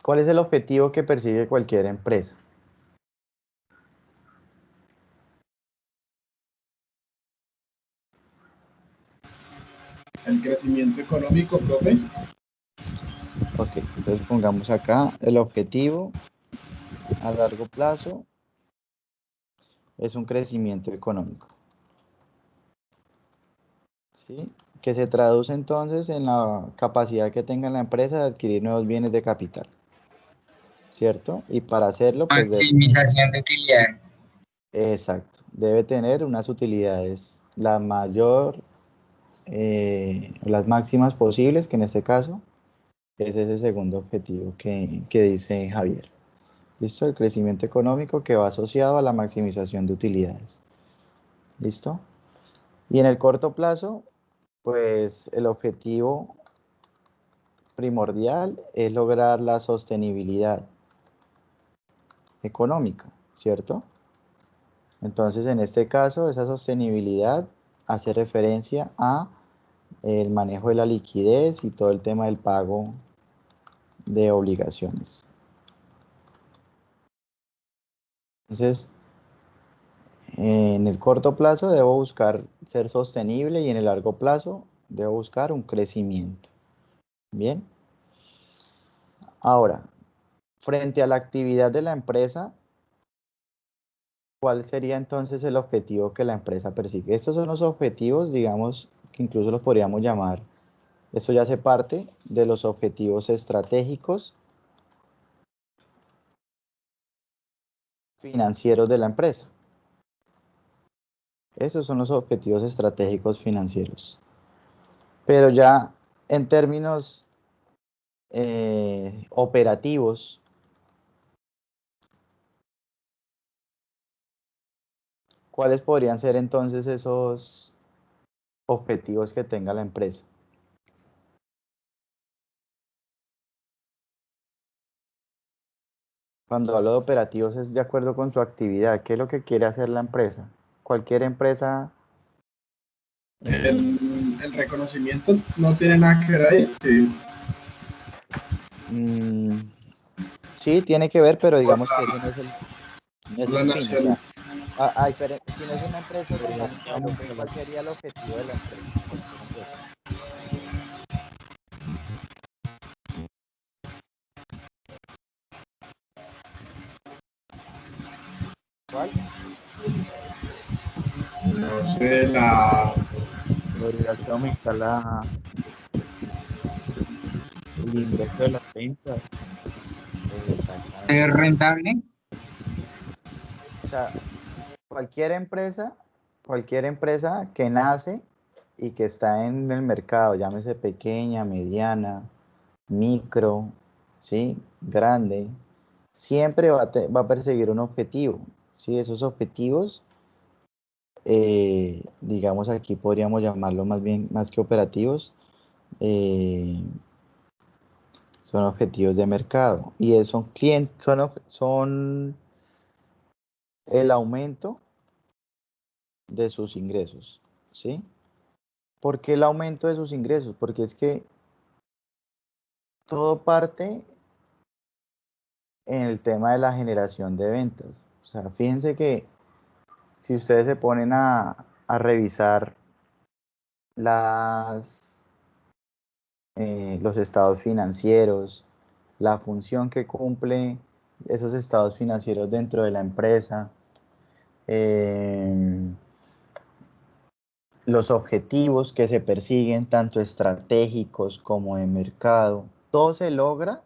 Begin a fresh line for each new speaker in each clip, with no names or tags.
¿Cuál es el objetivo que persigue cualquier empresa?
El crecimiento económico, profe.
Ok, entonces pongamos acá el objetivo a largo plazo es un crecimiento económico, ¿sí? Que se traduce entonces en la capacidad que tenga la empresa de adquirir nuevos bienes de capital, ¿cierto? Y para hacerlo, pues debe tener,
Maximización de utilidades.
exacto, debe tener unas utilidades las máximas posibles, que en este caso es ese segundo objetivo que dice Javier. ¿Listo? El crecimiento económico que va asociado a la maximización de utilidades. ¿Listo? Y en el corto plazo, pues el objetivo primordial es lograr la sostenibilidad económica, ¿cierto? Entonces, en este caso, esa sostenibilidad hace referencia a el manejo de la liquidez y todo el tema del pago de obligaciones. Entonces, en el corto plazo debo buscar ser sostenible y en el largo plazo debo buscar un crecimiento. Bien. Ahora, frente a la actividad de la empresa, ¿cuál sería entonces el objetivo que la empresa persigue? Estos son los objetivos, digamos, que incluso los podríamos llamar, esto ya hace parte de los objetivos estratégicos financieros de la empresa. Esos son los objetivos estratégicos financieros. Pero ya en términos operativos, ¿cuáles podrían ser entonces esos objetivos que tenga la empresa? Cuando hablo de operativos es de acuerdo con su actividad. ¿Qué es lo que quiere hacer la empresa? Cualquier empresa,
El, el reconocimiento no tiene nada que ver ahí. Sí.
mm, sí, tiene que ver, pero
Por
digamos que ese
la,
no es
por la
el fin. O
nación.
sea, si no es una empresa sin ánimo de lucro, ¿cuál sería el objetivo de la empresa? Cualquier empresa. ¿Cuál?
No sé, la,
Podría ser aumentar el ingreso de las ventas.
¿Es
Exactamente.
rentable?
O sea, cualquier empresa que nace y que está en el mercado, llámese pequeña, mediana, micro, ¿sí? Grande, siempre va a perseguir un objetivo, ¿sí? Esos objetivos, digamos aquí podríamos llamarlo más bien, más que operativos, eh, son objetivos de mercado y son clientes, son el aumento de sus ingresos, ¿sí? ¿Por qué el aumento de sus ingresos? Porque es que todo parte en el tema de la generación de ventas. O sea, fíjense que si ustedes se ponen a revisar las, los estados financieros, la función que cumple esos estados financieros dentro de la empresa, eh, los objetivos que se persiguen, tanto estratégicos como de mercado, todo se logra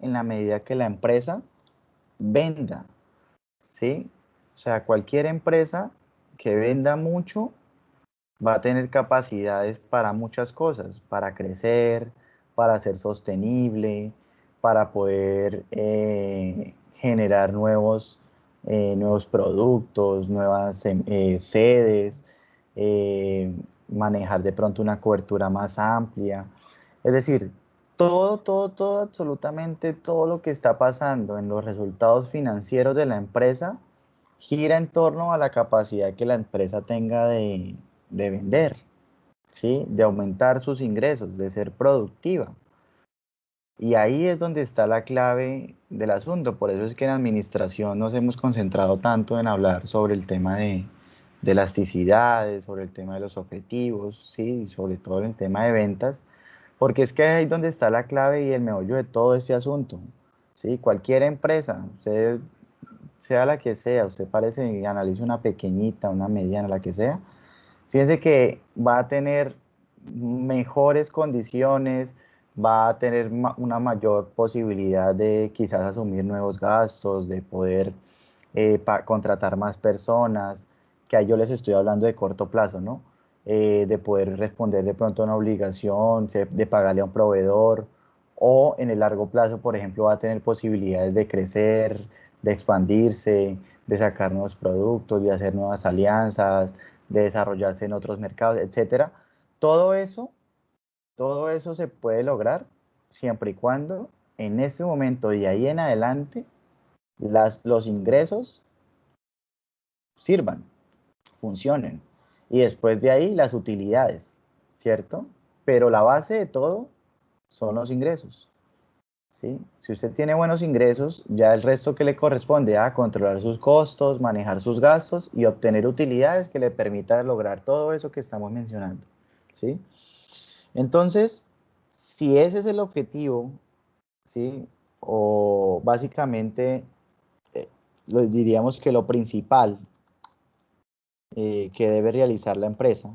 en la medida que la empresa venda, ¿sí? O sea, cualquier empresa que venda mucho va a tener capacidades para muchas cosas, para crecer, para ser sostenible, para poder generar nuevos productos, nuevas sedes, manejar de pronto una cobertura más amplia. Es decir, todo, absolutamente todo lo que está pasando en los resultados financieros de la empresa gira en torno a la capacidad que la empresa tenga de vender, ¿sí? De aumentar sus ingresos, de ser productiva. Y ahí es donde está la clave del asunto. Por eso es que en administración nos hemos concentrado tanto en hablar sobre el tema de elasticidades, sobre el tema de los objetivos, ¿sí? Y sobre todo el tema de ventas, porque es que ahí es donde está la clave y el meollo de todo este asunto, ¿sí? Cualquier empresa, usted sea la que sea, usted parece y analice una pequeñita, una mediana, la que sea, fíjense que va a tener mejores condiciones, va a tener una mayor posibilidad de quizás asumir nuevos gastos, de poder contratar más personas, que ahí yo les estoy hablando de corto plazo, ¿no? De poder responder de pronto a una obligación, de pagarle a un proveedor, o en el largo plazo, por ejemplo, va a tener posibilidades de crecer, de expandirse, de sacar nuevos productos, de hacer nuevas alianzas, de desarrollarse en otros mercados, etcétera. Todo eso, todo eso se puede lograr siempre y cuando en este momento y ahí en adelante los ingresos sirvan, funcionen. Y después de ahí las utilidades, ¿cierto? Pero la base de todo son los ingresos, ¿sí? Si usted tiene buenos ingresos, ya el resto que le corresponde a controlar sus costos, manejar sus gastos y obtener utilidades que le permitan lograr todo eso que estamos mencionando, ¿sí? Entonces, si ese es el objetivo, ¿sí? O básicamente, diríamos que lo principal que debe realizar la empresa,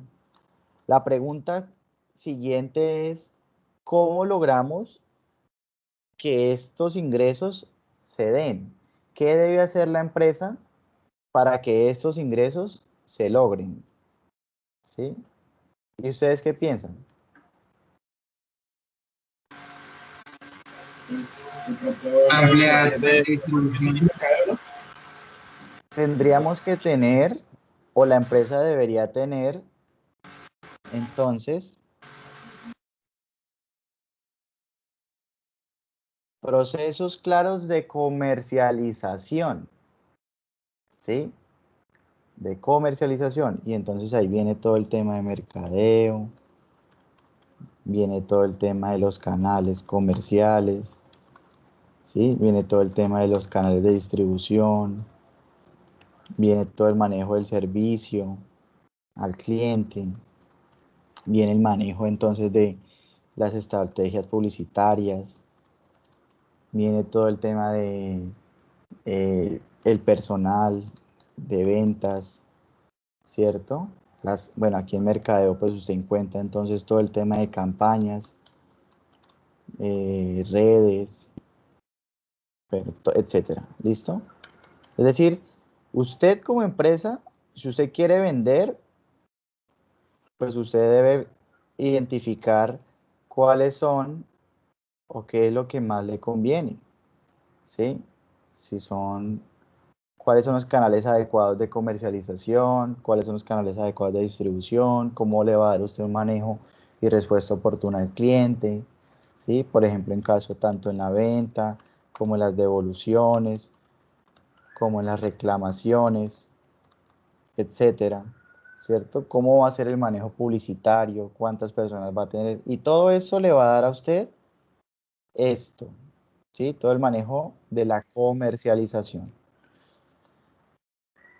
la pregunta siguiente es, ¿cómo logramos que estos ingresos se den? ¿Qué debe hacer la empresa para que estos ingresos se logren? ¿Sí? ¿Y ustedes qué piensan?
Pues, de pronto
Ampliar
de
distribución.
mercadeo,
Tendríamos que tener, o la empresa debería tener, entonces, procesos claros de comercialización, ¿sí? De comercialización. Y entonces ahí viene todo el tema de mercadeo, viene todo el tema de los canales comerciales, ¿sí? Viene todo el tema de los canales de distribución, viene todo el manejo del servicio al cliente, viene el manejo entonces de las estrategias publicitarias, viene todo el tema de el personal de ventas, ¿cierto? Bueno, aquí en Mercadeo pues usted encuentra entonces todo el tema de campañas, redes, etcétera. ¿Listo? Es decir, usted como empresa, si usted quiere vender, pues usted debe identificar cuáles son o qué es lo que más le conviene, ¿sí? Si son, cuáles son los canales adecuados de comercialización, cuáles son los canales adecuados de distribución, cómo le va a dar usted un manejo y respuesta oportuna al cliente, ¿sí? Por ejemplo, en caso tanto en la venta como en las devoluciones, como en las reclamaciones, etcétera, ¿cierto? ¿Cómo va a ser el manejo publicitario? ¿Cuántas personas va a tener? Y todo eso le va a dar a usted esto, ¿sí? Todo el manejo de la comercialización.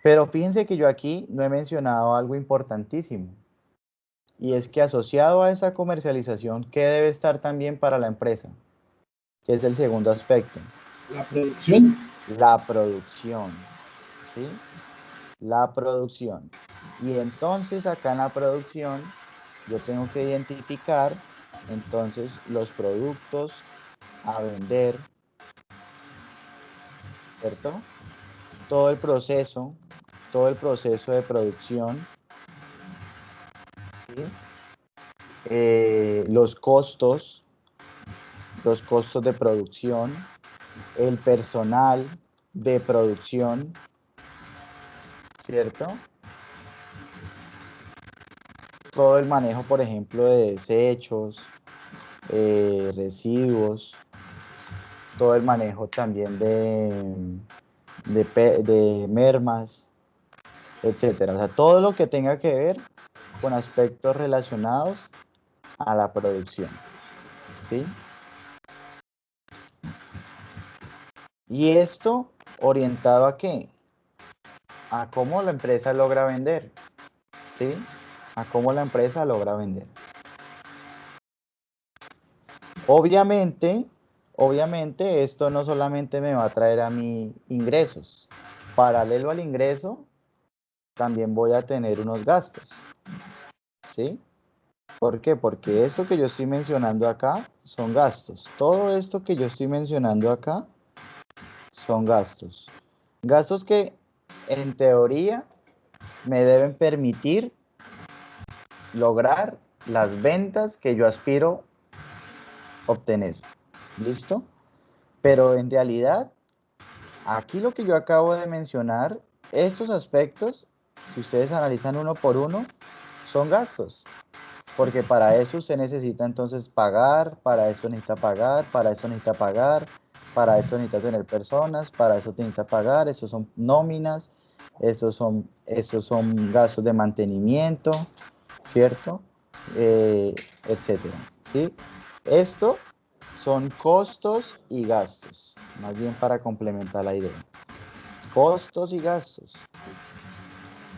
Pero fíjense que yo aquí no he mencionado algo importantísimo, y es que asociado a esa comercialización, ¿qué debe estar también para la empresa? Que es el segundo aspecto,
la producción.
la producción, ¿sí? La producción. Y entonces acá en la producción yo tengo que identificar entonces los productos a vender, ¿cierto? Todo el proceso, todo el proceso de producción, ¿sí? Los costos de producción, el personal de producción, ¿cierto? Todo el manejo, por ejemplo, de desechos, residuos, todo el manejo también de mermas, etcétera. O sea, todo lo que tenga que ver con aspectos relacionados a la producción, ¿sí? ¿Y esto orientado a qué? A cómo la empresa logra vender, ¿sí? A cómo la empresa logra vender. Obviamente, esto no solamente me va a traer a mí ingresos. Paralelo al ingreso, también voy a tener unos gastos, ¿sí? ¿Por qué? Porque esto que yo estoy mencionando acá son gastos. Todo esto que yo estoy mencionando acá son gastos. Gastos que en teoría me deben permitir lograr las ventas que yo aspiro obtener. ¿Listo? Pero en realidad, aquí lo que yo acabo de mencionar, estos aspectos, si ustedes analizan uno por uno, son gastos. Porque para eso usted necesita entonces pagar, para eso necesita pagar, para eso necesita pagar, para eso necesita tener personas, para eso necesita pagar, esos son nóminas, esos son gastos de mantenimiento, ¿cierto? Etcétera, ¿sí? Esto son costos y gastos, más bien para complementar la idea. Costos y gastos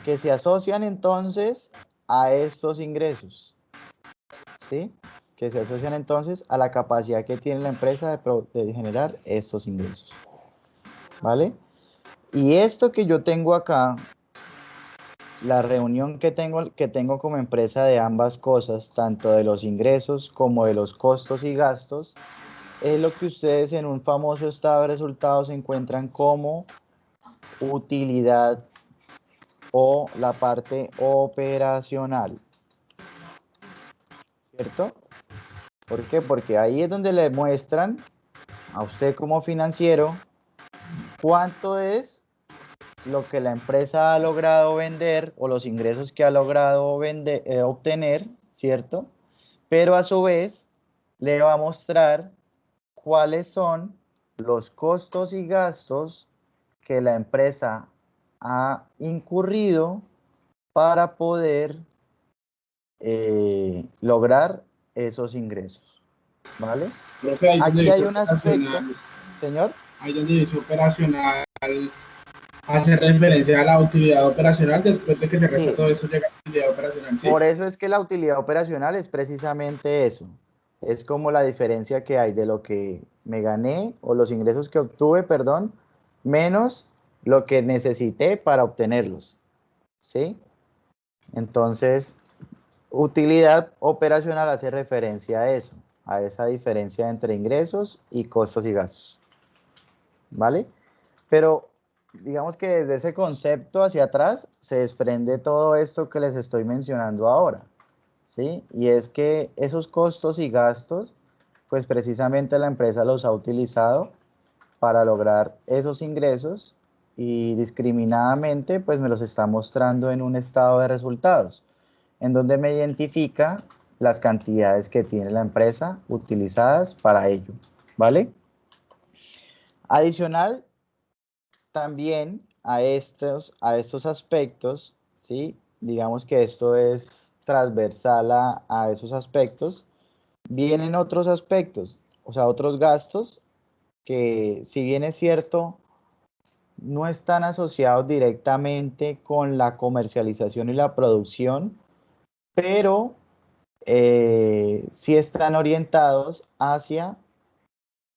que se asocian entonces a estos ingresos, ¿sí? Que se asocian entonces a la capacidad que tiene la empresa de generar estos ingresos, ¿vale? Y esto que yo tengo acá, la reunión que tengo como empresa de ambas cosas, tanto de los ingresos como de los costos y gastos, es lo que ustedes en un famoso estado de resultados encuentran como utilidad o la parte operacional, ¿cierto? ¿Por qué? Porque ahí es donde le muestran a usted como financiero cuánto es lo que la empresa ha logrado vender o los ingresos que ha logrado obtener, ¿cierto? Pero a su vez le va a mostrar cuáles son los costos y gastos que la empresa ha incurrido para poder lograr esos ingresos, ¿vale?
Profe, ahí donde
Aquí
dice
hay un aspecto,
operacional,
señor.
ahí donde dice operacional, hace referencia a la utilidad operacional, después de que se resta
Sí,
todo eso llega a la utilidad operacional, ¿sí?
por eso es que la utilidad operacional es precisamente eso. Es como la diferencia que hay de lo que me gané o los ingresos que obtuve, perdón, menos lo que necesité para obtenerlos, ¿sí? Entonces, utilidad operacional hace referencia a eso, a esa diferencia entre ingresos y costos y gastos, ¿vale? Pero digamos que desde ese concepto hacia atrás se desprende todo esto que les estoy mencionando ahora, ¿sí? Y es que esos costos y gastos, pues precisamente la empresa los ha utilizado para lograr esos ingresos y discriminadamente, pues me los está mostrando en un estado de resultados, en donde me identifica las cantidades que tiene la empresa utilizadas para ello, ¿vale? Adicional, también a estos aspectos, ¿sí? Digamos que esto es transversal a esos aspectos, vienen otros aspectos, o sea, otros gastos que si bien es cierto, no están asociados directamente con la comercialización y la producción, pero sí están orientados hacia,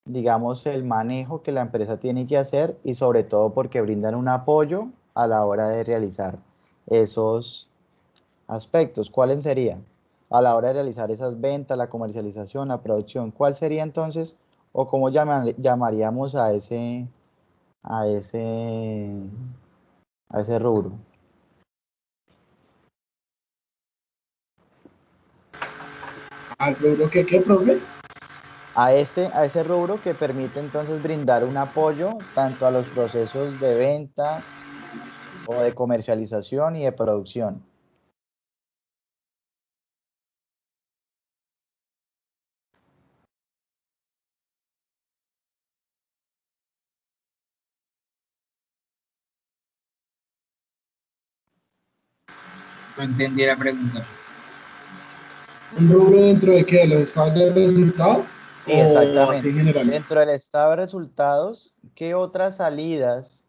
digamos, el manejo que la empresa tiene que hacer y sobre todo porque brindan un apoyo a la hora de realizar esos aspectos. ¿Cuáles serían? A la hora de realizar esas ventas, la comercialización, la producción, ¿cuál sería entonces o cómo llamaríamos a ese, a ese rubro?
Al rubro que, ¿qué, profe?
A ese rubro que permite entonces brindar un apoyo tanto a los procesos de venta o de comercialización y de producción.
No entendí la pregunta.
Un rubro dentro de qué, de los estados de resultado.
Sí,
o así en
exactamente.
general.
Dentro del estado de resultados, ¿qué otras salidas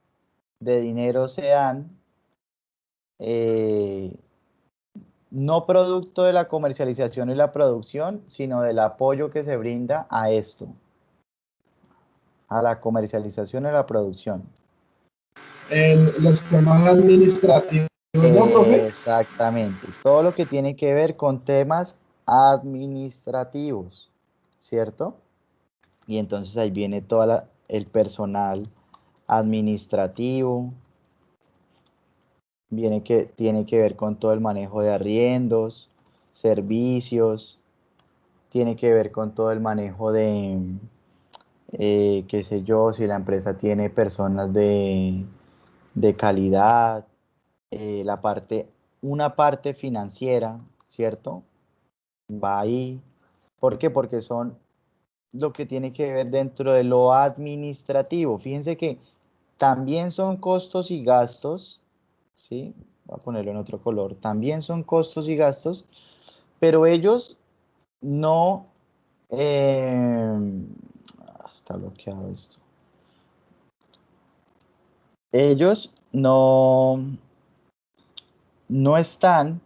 de dinero se dan? eh, no producto de la comercialización y la producción, sino del apoyo que se brinda a esto, a la comercialización y la producción.
En los temas administrativos, ¿no, profe?
Exactamente. Todo lo que tiene que ver con temas administrativos, ¿cierto? Y entonces ahí viene todo el personal administrativo, tiene que ver con todo el manejo de arriendos, servicios, tiene que ver con todo el manejo de, qué sé yo, si la empresa tiene personas de calidad, la parte, una parte financiera, ¿cierto? Va ahí. ¿Por qué? Porque son lo que tiene que ver dentro de lo administrativo. Fíjense que también son costos y gastos, ¿sí? Voy a ponerlo en otro color. También son costos y gastos, pero ellos no... está bloqueado esto. Ellos no están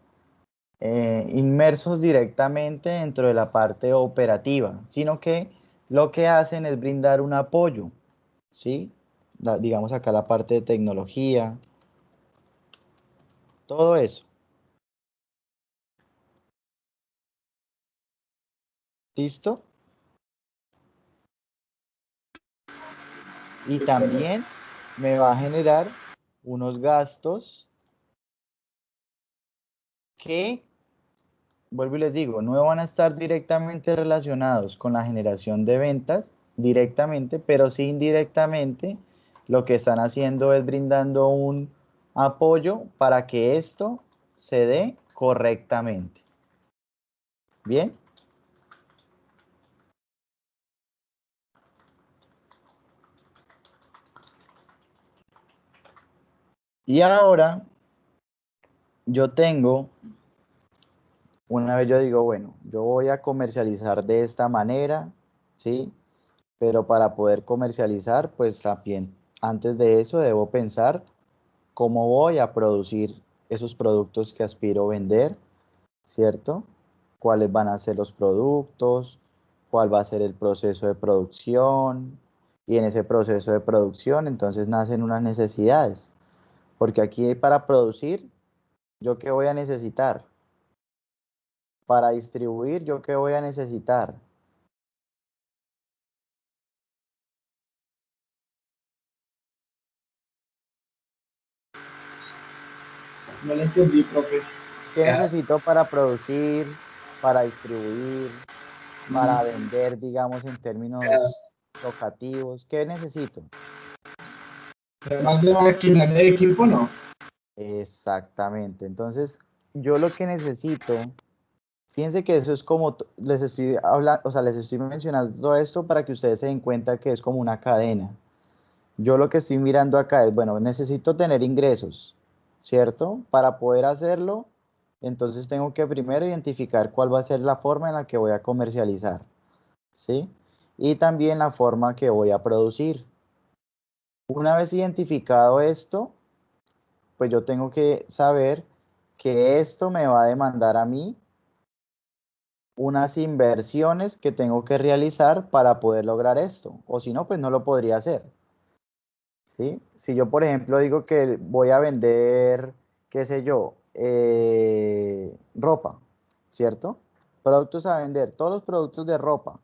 inmersos directamente dentro de la parte operativa, sino que lo que hacen es brindar un apoyo, ¿sí? Digamos acá la parte de tecnología, todo eso. ¿Listo? Y también me va a generar unos gastos que, vuelvo y les digo, no van a estar directamente relacionados con la generación de ventas directamente, pero sí indirectamente lo que están haciendo es brindando un apoyo para que esto se dé correctamente. ¿Bien? Y ahora yo tengo, una vez yo digo, bueno, yo voy a comercializar de esta manera, ¿sí? Pero para poder comercializar, pues también antes de eso debo pensar cómo voy a producir esos productos que aspiro vender, ¿cierto? ¿Cuáles van a ser los productos? ¿Cuál va a ser el proceso de producción? Y en ese proceso de producción entonces nacen unas necesidades, porque aquí para producir, ¿yo qué voy a necesitar? Para distribuir, ¿yo qué voy a necesitar?
No le entendí, profe.
¿Qué necesito para producir, para distribuir, para vender, digamos, en términos locativos? ¿Qué necesito?
Además de maquinaria de equipo, no.
Exactamente. Entonces, yo lo que necesito, fíjense que eso es como, les estoy hablando, o sea, les estoy mencionando todo esto para que ustedes se den cuenta que es como una cadena. Yo lo que estoy mirando acá es, bueno, necesito tener ingresos, ¿cierto? Para poder hacerlo, entonces tengo que primero identificar cuál va a ser la forma en la que voy a comercializar, ¿sí? Y también la forma que voy a producir. Una vez identificado esto, pues yo tengo que saber que esto me va a demandar a mí unas inversiones que tengo que realizar para poder lograr esto, o si no, pues no lo podría hacer. ¿Sí? Si yo, por ejemplo, digo que voy a vender, qué sé yo, ropa, ¿cierto? Productos a vender, todos los productos de ropa.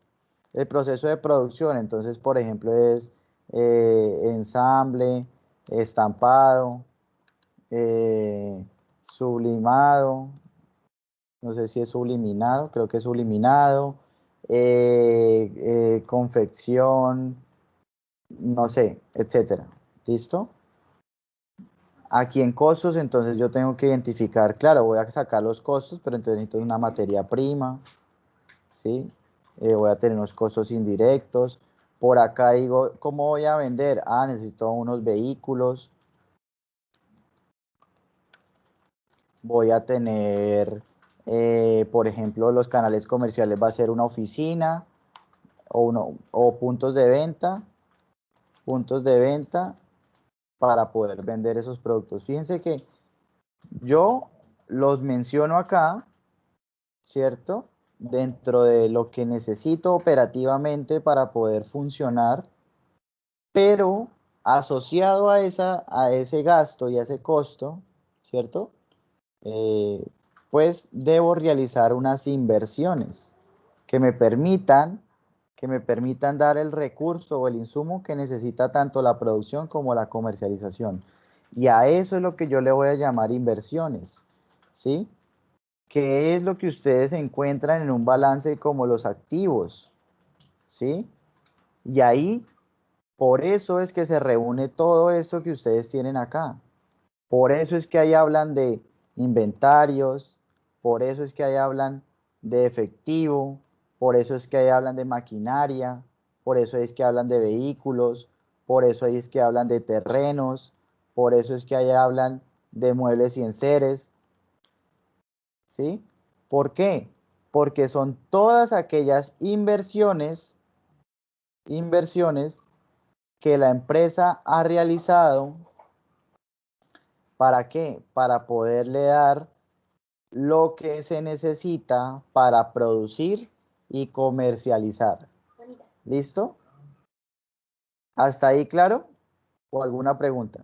El proceso de producción, entonces, por ejemplo, es ensamble, estampado, sublimado, no sé si es subliminado, creo que es subliminado, confección, no sé, etcétera. ¿Listo? Aquí en costos, entonces yo tengo que identificar, claro, voy a sacar los costos, pero entonces necesito una materia prima, ¿sí? Voy a tener unos costos indirectos. Por acá digo, ¿cómo voy a vender? Ah, necesito unos vehículos. Voy a tener, por ejemplo, los canales comerciales va a ser una oficina. o puntos de venta para poder vender esos productos. Fíjense que yo los menciono acá, ¿cierto? Dentro de lo que necesito operativamente para poder funcionar, pero asociado a ese gasto y a ese costo, ¿cierto? Eh, pues debo realizar unas inversiones que me permitan, que me permitan dar el recurso o el insumo que necesita tanto la producción como la comercialización. Y a eso es lo que yo le voy a llamar inversiones, ¿sí? ¿Qué es lo que ustedes encuentran en un balance como los activos? ¿Sí? Y ahí, por eso es que se reúne todo eso que ustedes tienen acá. Por eso es que ahí hablan de inventarios, por eso es que ahí hablan de efectivo, por eso es que ahí hablan de maquinaria, por eso es que hablan de vehículos, por eso es que hablan de terrenos, por eso es que ahí hablan de muebles y enseres, ¿sí? ¿Por qué? Porque son todas aquellas inversiones que la empresa ha realizado. ¿Para qué? Para poderle dar lo que se necesita para producir y comercializar. ¿Listo? ¿Hasta ahí claro? ¿O alguna pregunta?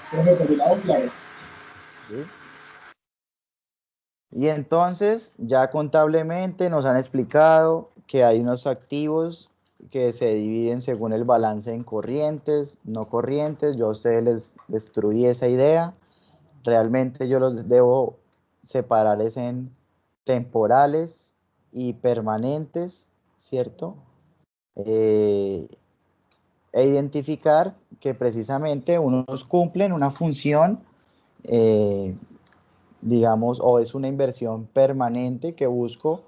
Profe, por mi lado, claro.
¿Sí? Y entonces, ya contablemente nos han explicado que hay unos activos que se dividen según el balance en corrientes, no corrientes. Yo a ustedes les destruí esa idea. Realmente yo los debo separar es en temporales y permanentes, ¿cierto? E identificar que precisamente unos cumplen una función, eh, digamos, o es una inversión permanente que busco,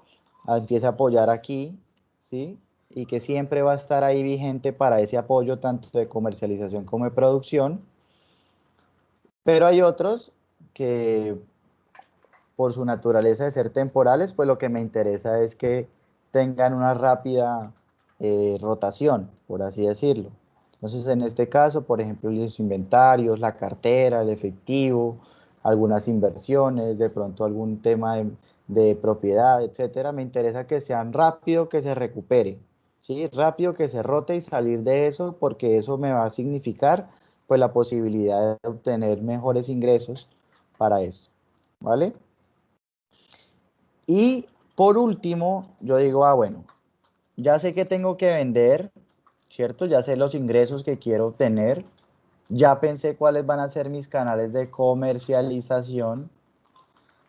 empieza a apoyar aquí, ¿sí? Y que siempre va a estar ahí vigente para ese apoyo tanto de comercialización como de producción. Pero hay otros que por su naturaleza de ser temporales, pues lo que me interesa es que tengan una rápida rotación, por así decirlo. Entonces, en este caso, por ejemplo, los inventarios, la cartera, el efectivo, algunas inversiones, de pronto algún tema de propiedad, etcétera, me interesa que sean rápido, que se recupere, ¿sí? Rápido que se rote y salir de eso, porque eso me va a significar, pues, la posibilidad de obtener mejores ingresos para eso, ¿vale? Y por último, yo digo, bueno, ya sé que tengo que vender, ¿cierto? Ya sé los ingresos que quiero obtener, ya pensé cuáles van a ser mis canales de comercialización,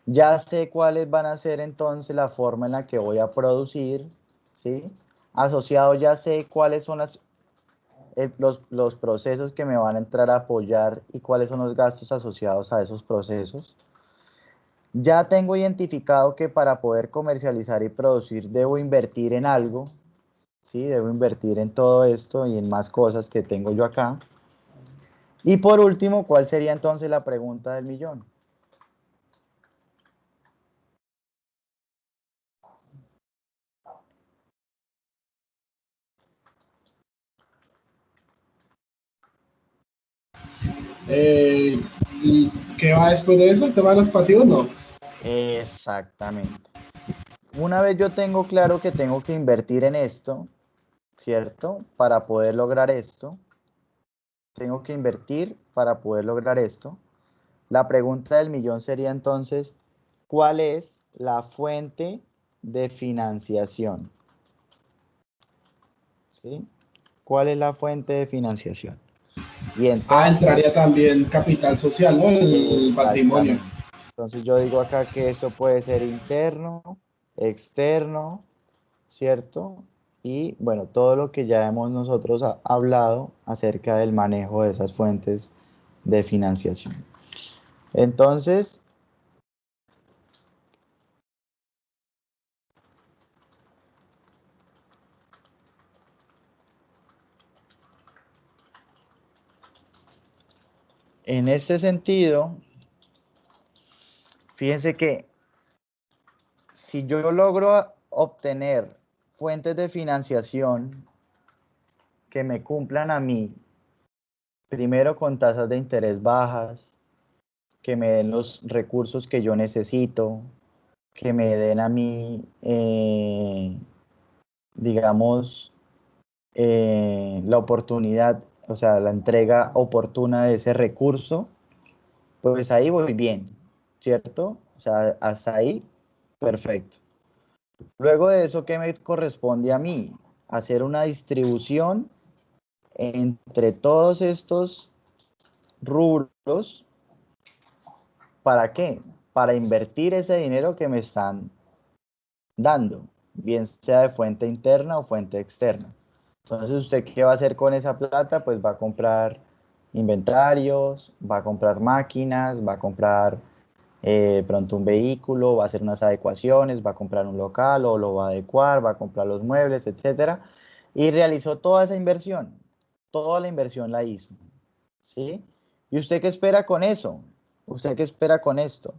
ya sé cuáles van a ser entonces la forma en la que voy a producir, ¿sí? Asociado, ya sé cuáles son los procesos que me van a entrar a apoyar y cuáles son los gastos asociados a esos procesos. Ya tengo identificado que para poder comercializar y producir debo invertir en algo, ¿sí? Debo invertir en todo esto y en más cosas que tengo yo acá. Y por último, ¿cuál sería entonces la pregunta del millón?
¿Y qué va después de eso? ¿El tema de los pasivos? No.
Exactamente. Una vez yo tengo claro que tengo que invertir en esto, ¿cierto? Para poder lograr esto, tengo que invertir para poder lograr esto. La pregunta del millón sería entonces, ¿cuál es la fuente de financiación? ¿Sí? ¿Cuál es la fuente de financiación? Y
Entraría
entonces,
también capital social, ¿no? El patrimonio.
exactamente. Entonces yo digo acá que eso puede ser interno, externo, ¿cierto? Y bueno, todo lo que ya hemos nosotros hablado acerca del manejo de esas fuentes de financiación. Entonces, En este sentido, fíjense que si yo logro obtener fuentes de financiación que me cumplan a mí, primero con tasas de interés bajas, que me den los recursos que yo necesito, que me den a mí, digamos, la oportunidad, o sea, la entrega oportuna de ese recurso, pues ahí voy bien, ¿cierto? O sea, hasta ahí, perfecto. Luego de eso, ¿qué me corresponde a mí? Hacer una distribución entre todos estos rubros. ¿Para qué? Para invertir ese dinero que me están dando, bien sea de fuente interna o fuente externa. Entonces, ¿usted qué va a hacer con esa plata? Pues va a comprar inventarios, va a comprar máquinas, va a comprar pronto un vehículo, va a hacer unas adecuaciones, va a comprar un local o lo va a adecuar, va a comprar los muebles, etcétera. Y realizó toda esa inversión, toda la inversión la hizo, ¿sí? ¿Y usted qué espera con eso? ¿Usted qué espera con esto?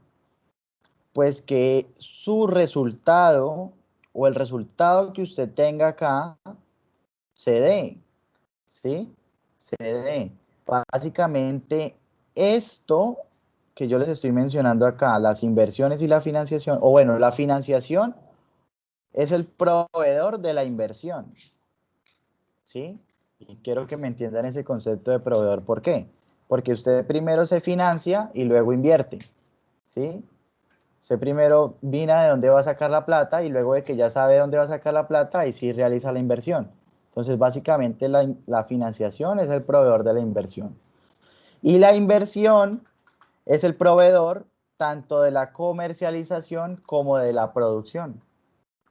Pues que su resultado o el resultado que usted tenga acá se dé, ¿sí? Se dé. Básicamente, esto que yo les estoy mencionando acá, las inversiones y la financiación, o bueno, la financiación es el proveedor de la inversión, ¿sí? Y quiero que me entiendan ese concepto de proveedor. ¿Por qué? Porque usted primero se financia y luego invierte, ¿sí? Usted primero mira de dónde va a sacar la plata y luego de que ya sabe dónde va a sacar la plata, ahí sí realiza la inversión. Entonces, básicamente la financiación es el proveedor de la inversión. Y la inversión es el proveedor tanto de la comercialización como de la producción.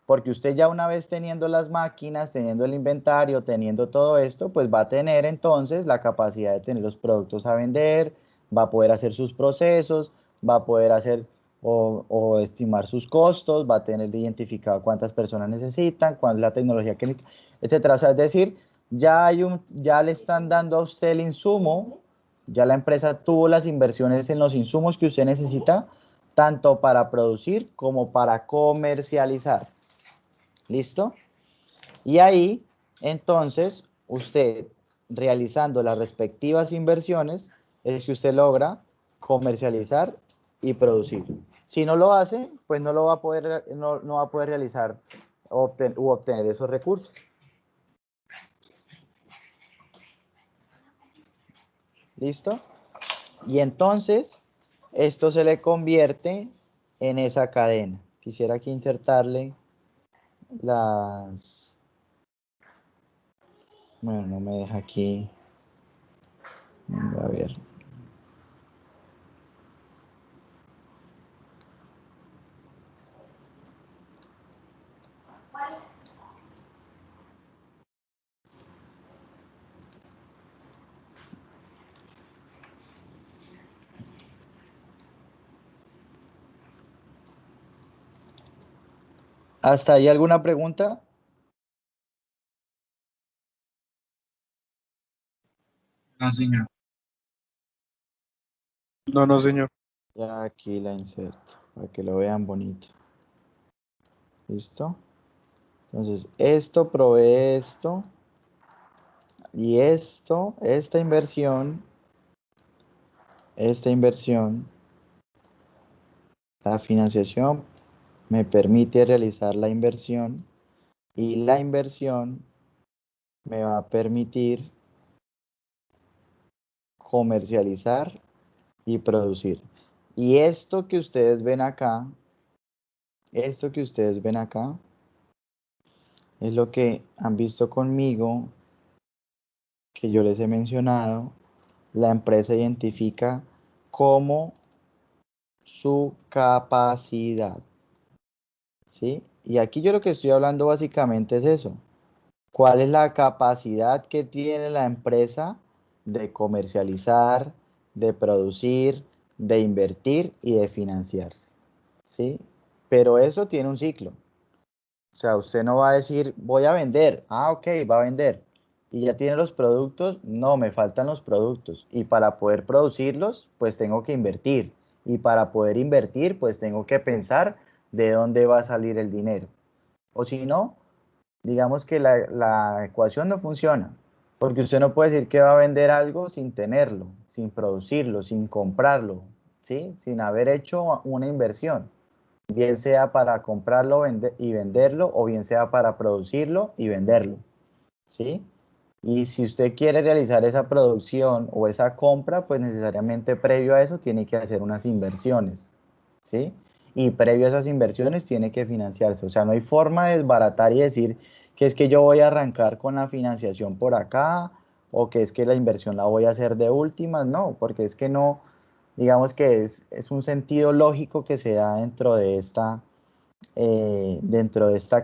Porque usted ya una vez teniendo las máquinas, teniendo el inventario, teniendo todo esto, pues va a tener entonces la capacidad de tener los productos a vender, va a poder hacer sus procesos, va a poder hacer o estimar sus costos, va a tener identificado cuántas personas necesitan, cuál es la tecnología que necesita, etcétera. O sea, es decir, ya le están dando a usted el insumo, ya la empresa tuvo las inversiones en los insumos que usted necesita, tanto para producir como para comercializar. ¿Listo? Y ahí, entonces, usted realizando las respectivas inversiones, es que usted logra comercializar y producir. Si no lo hace, pues no lo va a poder, no va a poder realizar u obtener esos recursos. ¿Listo? Y entonces, esto se le convierte en esa cadena. Quisiera aquí insertarle las... Bueno, no me deja aquí. A ver. ¿Hasta ahí alguna pregunta?
No, señor.
No, no, señor.
Ya aquí la inserto para que lo vean bonito. ¿Listo? Entonces, esto provee esto y esto, esta inversión, la financiación me permite realizar la inversión y la inversión me va a permitir comercializar y producir. Y esto que ustedes ven acá, esto que ustedes ven acá, es lo que han visto conmigo, que yo les he mencionado, la empresa identifica como su capacidad, ¿sí? Y aquí yo lo que estoy hablando básicamente es eso. ¿Cuál es la capacidad que tiene la empresa de comercializar, de producir, de invertir y de financiarse? ¿Sí? Pero eso tiene un ciclo. O sea, usted no va a decir, voy a vender. Ah, ok, va a vender. ¿Y ya tiene los productos? No, me faltan los productos. Y para poder producirlos, pues tengo que invertir. Y para poder invertir, pues tengo que pensar de dónde va a salir el dinero. O si no, digamos que la ecuación no funciona. Porque usted no puede decir que va a vender algo sin tenerlo, sin producirlo, sin comprarlo, ¿sí? Sin haber hecho una inversión. Bien sea para comprarlo y venderlo, o bien sea para producirlo y venderlo, ¿sí? Y si usted quiere realizar esa producción o esa compra, pues necesariamente previo a eso tiene que hacer unas inversiones, ¿sí? Y previo a esas inversiones tiene que financiarse. O sea, no hay forma de desbaratar y decir que es que yo voy a arrancar con la financiación por acá o que es que la inversión la voy a hacer de últimas. No, porque es que no, digamos que es un sentido lógico que se da dentro de esta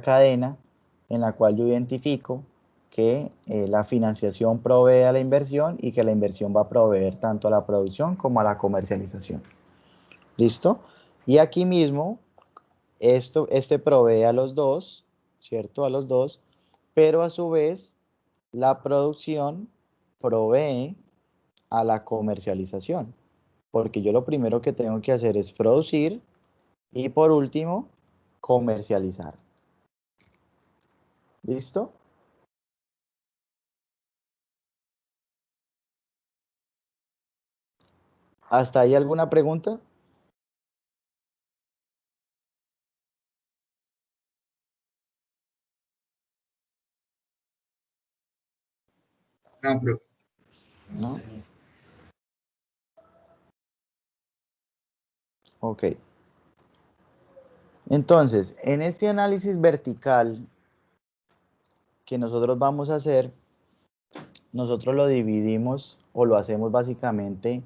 cadena en la cual yo identifico que la financiación provee a la inversión y que la inversión va a proveer tanto a la producción como a la comercialización. ¿Listo? Y aquí mismo, este provee a los dos, ¿cierto? A los dos, pero a su vez, la producción provee a la comercialización, porque yo lo primero que tengo que hacer es producir y por último, comercializar. ¿Listo? ¿Hasta ahí alguna pregunta?
No, pero
¿No? Ok. Entonces, en este análisis vertical que nosotros vamos a hacer, nosotros lo dividimos o lo hacemos básicamente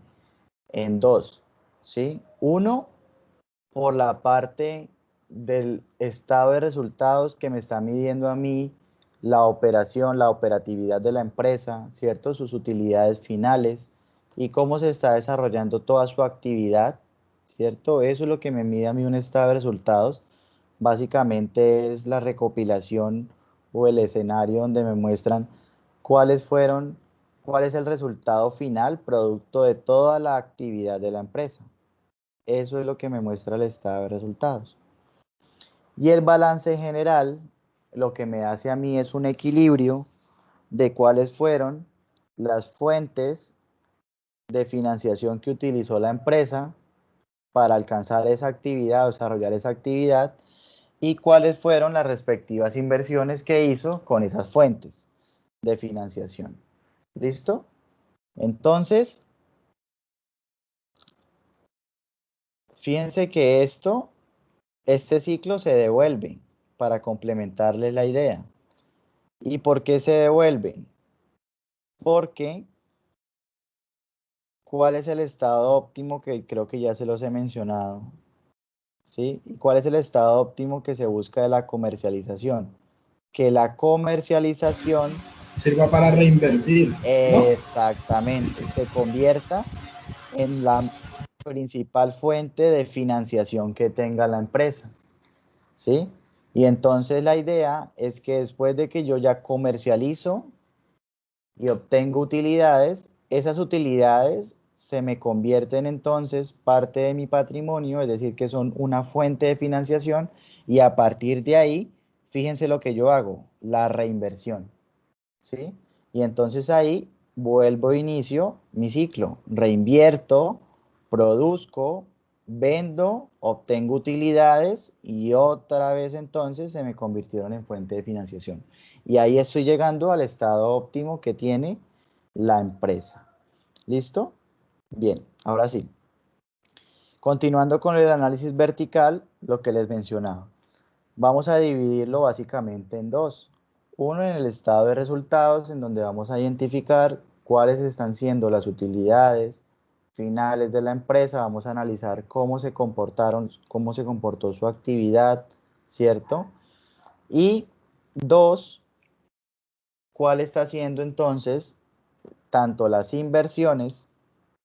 en dos, ¿sí? Uno, por la parte del estado de resultados que me está midiendo a mí la operación, la operatividad de la empresa, ¿cierto? Sus utilidades finales y cómo se está desarrollando toda su actividad, ¿cierto? Eso es lo que me mide a mí un estado de resultados. Básicamente es la recopilación o el escenario donde me muestran cuáles fueron, cuál es el resultado final producto de toda la actividad de la empresa. Eso es lo que me muestra el estado de resultados. Y el balance general, lo que me hace a mí es un equilibrio de cuáles fueron las fuentes de financiación que utilizó la empresa para alcanzar esa actividad o desarrollar esa actividad y cuáles fueron las respectivas inversiones que hizo con esas fuentes de financiación. ¿Listo? Entonces, fíjense que este ciclo se devuelve para complementarles la idea. ¿Y por qué se devuelve? Porque ¿cuál es el estado óptimo que creo que ya se los he mencionado? ¿Sí? ¿Y cuál es el estado óptimo que se busca de la comercialización? Que la comercialización
sirva para reinvertir, ¿no?
exactamente se convierta en la principal fuente de financiación que tenga la empresa. ¿Sí? Y entonces la idea es que después de que yo ya comercializo y obtengo utilidades, esas utilidades se me convierten entonces parte de mi patrimonio, es decir, que son una fuente de financiación y a partir de ahí, fíjense lo que yo hago, la reinversión, ¿sí? Y entonces ahí vuelvo e inicio mi ciclo, reinvierto, produzco, vendo, obtengo utilidades y otra vez entonces se me convirtieron en fuente de financiación. Y ahí estoy llegando al estado óptimo que tiene la empresa. ¿Listo? Bien, ahora sí. Continuando con el análisis vertical, lo que les mencionaba. Vamos a dividirlo básicamente en dos. Uno en el estado de resultados, en donde vamos a identificar cuáles están siendo las utilidades finales de la empresa. Vamos a analizar cómo se comportaron, cómo se comportó su actividad, ¿cierto? Y dos, cuál está siendo entonces tanto las inversiones,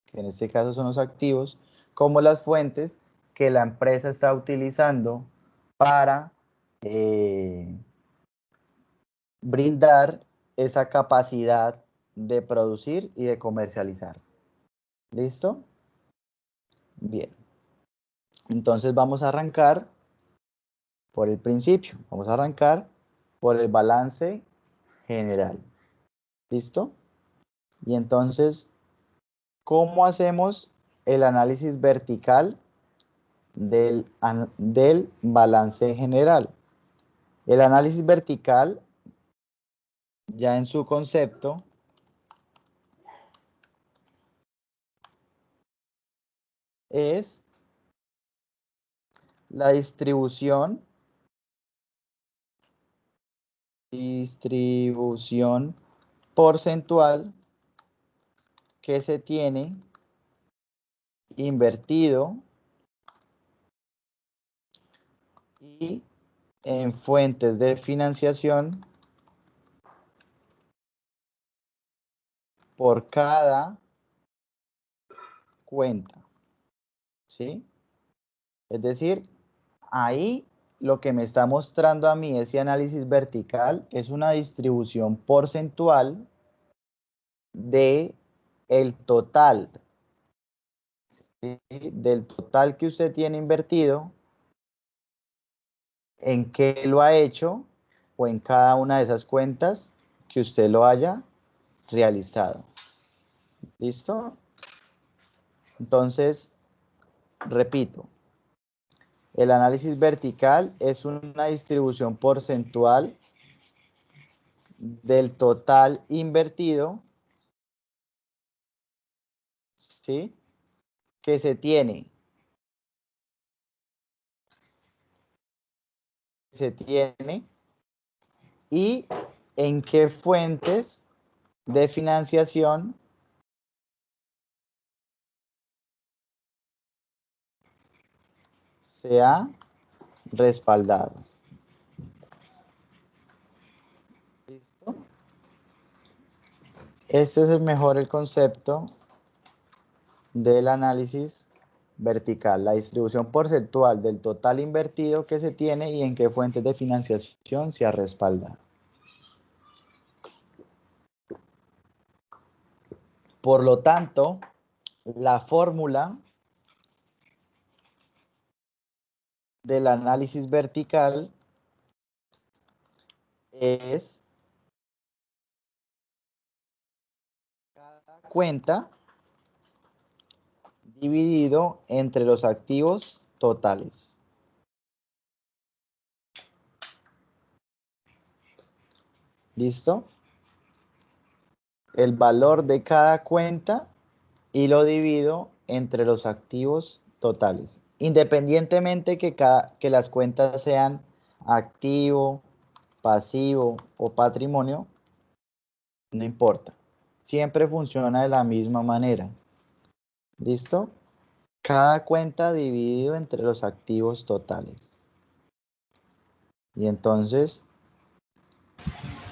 que en este caso son los activos, como las fuentes que la empresa está utilizando para brindar esa capacidad de producir y de comercializar. ¿Listo? Bien. Entonces vamos a arrancar por el principio. Vamos a arrancar por el balance general. ¿Listo? Y entonces, ¿cómo hacemos el análisis vertical del balance general? El análisis vertical, ya en su concepto, es la distribución porcentual que se tiene invertido y en fuentes de financiación por cada cuenta, ¿sí? Es decir, ahí lo que me está mostrando a mí ese análisis vertical es una distribución porcentual de el total, ¿sí? Del total que usted tiene invertido, en qué lo ha hecho o en cada una de esas cuentas que usted lo haya realizado. ¿Listo? Entonces, repito, el análisis vertical es una distribución porcentual del total invertido, ¿sí? Que se tiene y en qué fuentes de financiación se ha respaldado. ¿Listo? Este es el concepto del análisis vertical, la distribución porcentual del total invertido que se tiene y en qué fuentes de financiación se ha respaldado. Por lo tanto, la fórmula del análisis vertical es cada cuenta dividido entre los activos totales. ¿Listo? El valor de cada cuenta y lo divido entre los activos totales. Independientemente que las cuentas sean activo, pasivo o patrimonio, no importa. Siempre funciona de la misma manera. ¿Listo? Cada cuenta dividido entre los activos totales. Y entonces,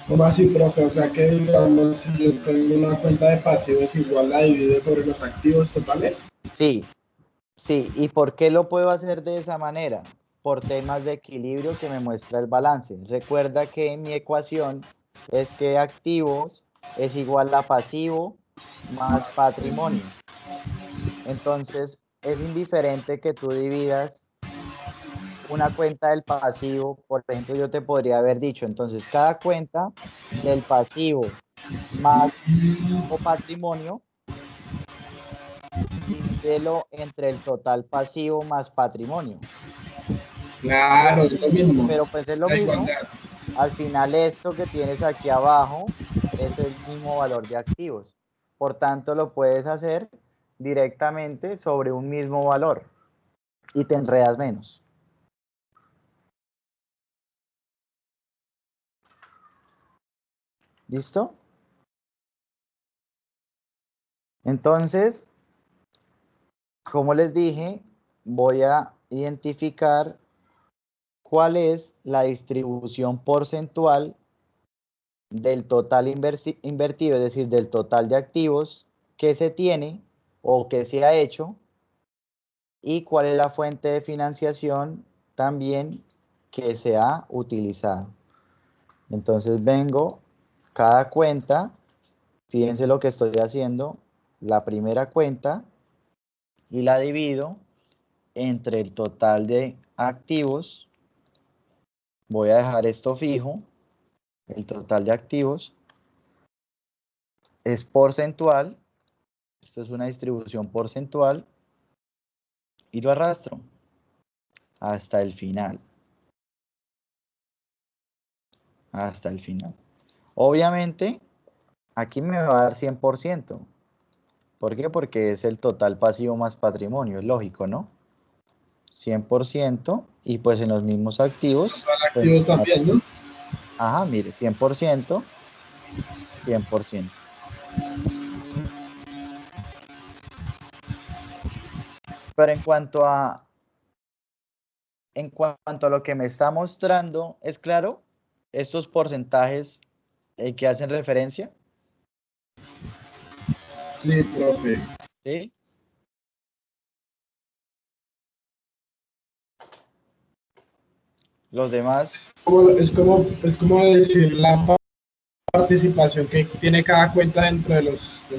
¿Cómo así, profe? O sea que, digamos, si yo tengo una cuenta de pasivos, igual la divido sobre los activos totales.
sí, sí. ¿Y por qué lo puedo hacer de esa manera? Por temas de equilibrio que me muestra el balance. Recuerda que en mi ecuación es que activos es igual a pasivo más patrimonio. Entonces, es indiferente que tú dividas una cuenta del pasivo. Por ejemplo, yo te podría haber dicho, entonces, cada cuenta del pasivo más o patrimonio, divídelo entre el total pasivo más patrimonio.
Claro, es lo mismo.
Pero pues es lo
La
mismo.
igualdad.
Al final esto que tienes aquí abajo es el mismo valor de activos. Por tanto, lo puedes hacer directamente sobre un mismo valor y te enredas menos. ¿Listo? Entonces, como les dije, voy a identificar cuál es la distribución porcentual del total invertido, es decir, del total de activos que se tiene o que se ha hecho, y cuál es la fuente de financiación también que se ha utilizado. Entonces vengo cada cuenta, fíjense lo que estoy haciendo, la primera cuenta, y la divido entre el total de activos. Voy a dejar esto fijo, el total de activos es porcentual, esto es una distribución porcentual, y lo arrastro hasta el final, hasta el final. Obviamente, aquí me va a dar 100%. ¿Por qué? Porque es el total pasivo más patrimonio, es lógico, ¿no? 100%, y pues en los mismos activos,
Al
pues,
activo también, ¿no?
ajá, mire, 100%, 100%. Pero en cuanto a lo que me está mostrando, ¿es claro? Estos porcentajes que hacen referencia,
Sí, profe.
¿sí? Los demás,
Es como decir la participación que tiene cada cuenta dentro de las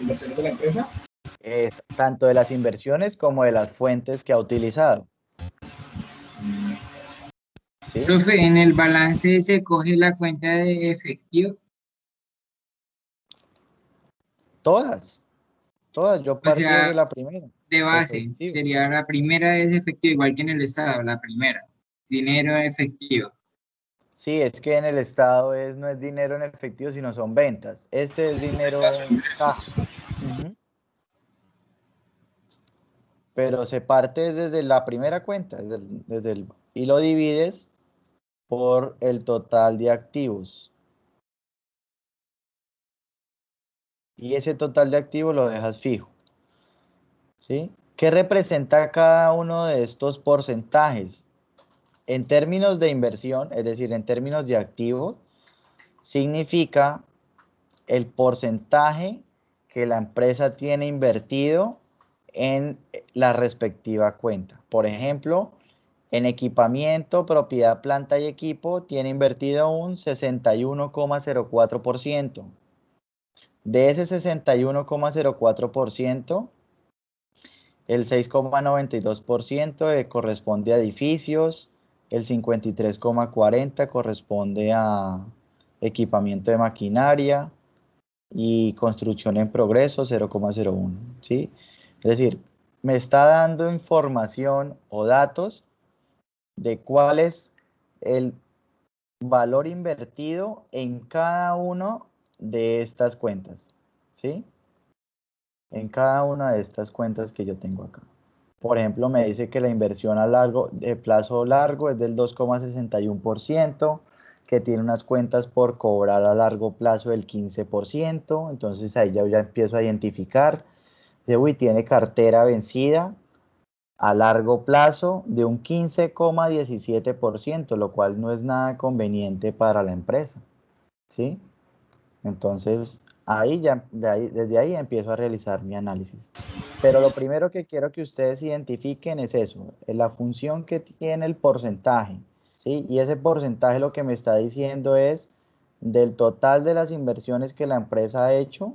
inversiones de la empresa.
es tanto de las inversiones como de las fuentes que ha utilizado, ¿sí?
Profe, en el balance se coge la cuenta de efectivo,
Todas, todas. Yo
o
partí desde
sea,
la primera.
de base,
Efectivo.
sería la primera es efectivo, igual que en el estado, la primera, dinero efectivo.
Sí, es que en el estado no es dinero en efectivo, sino son ventas. Este es dinero caja. Ujú. Pero se parte desde la primera cuenta, y lo divides por el total de activos. Y ese total de activos lo dejas fijo, ¿sí? ¿Qué representa cada uno de estos porcentajes? En términos de inversión, es decir, en términos de activos, significa el porcentaje que la empresa tiene invertido en la respectiva cuenta. Por ejemplo, en equipamiento, propiedad, planta y equipo tiene invertido un 61,04%. De ese 61,04%, el 6,92% corresponde a edificios, el 53,40% corresponde a equipamiento de maquinaria, y construcción en progreso 0,01, ¿sí? Es decir, me está dando información o datos de cuál es el valor invertido en cada uno de estas cuentas, ¿sí? En cada una de estas cuentas que yo tengo acá. Por ejemplo, me dice que la inversión de plazo largo es del 2,61%, que tiene unas cuentas por cobrar a largo plazo del 15%. Entonces ahí ya empiezo a identificar. Dice, uy, tiene cartera vencida a largo plazo de un 15,17%, lo cual no es nada conveniente para la empresa, ¿sí? Entonces, desde ahí empiezo a realizar mi análisis. Pero lo primero que quiero que ustedes identifiquen es eso, es la función que tiene el porcentaje, ¿sí? Y ese porcentaje lo que me está diciendo es del total de las inversiones que la empresa ha hecho,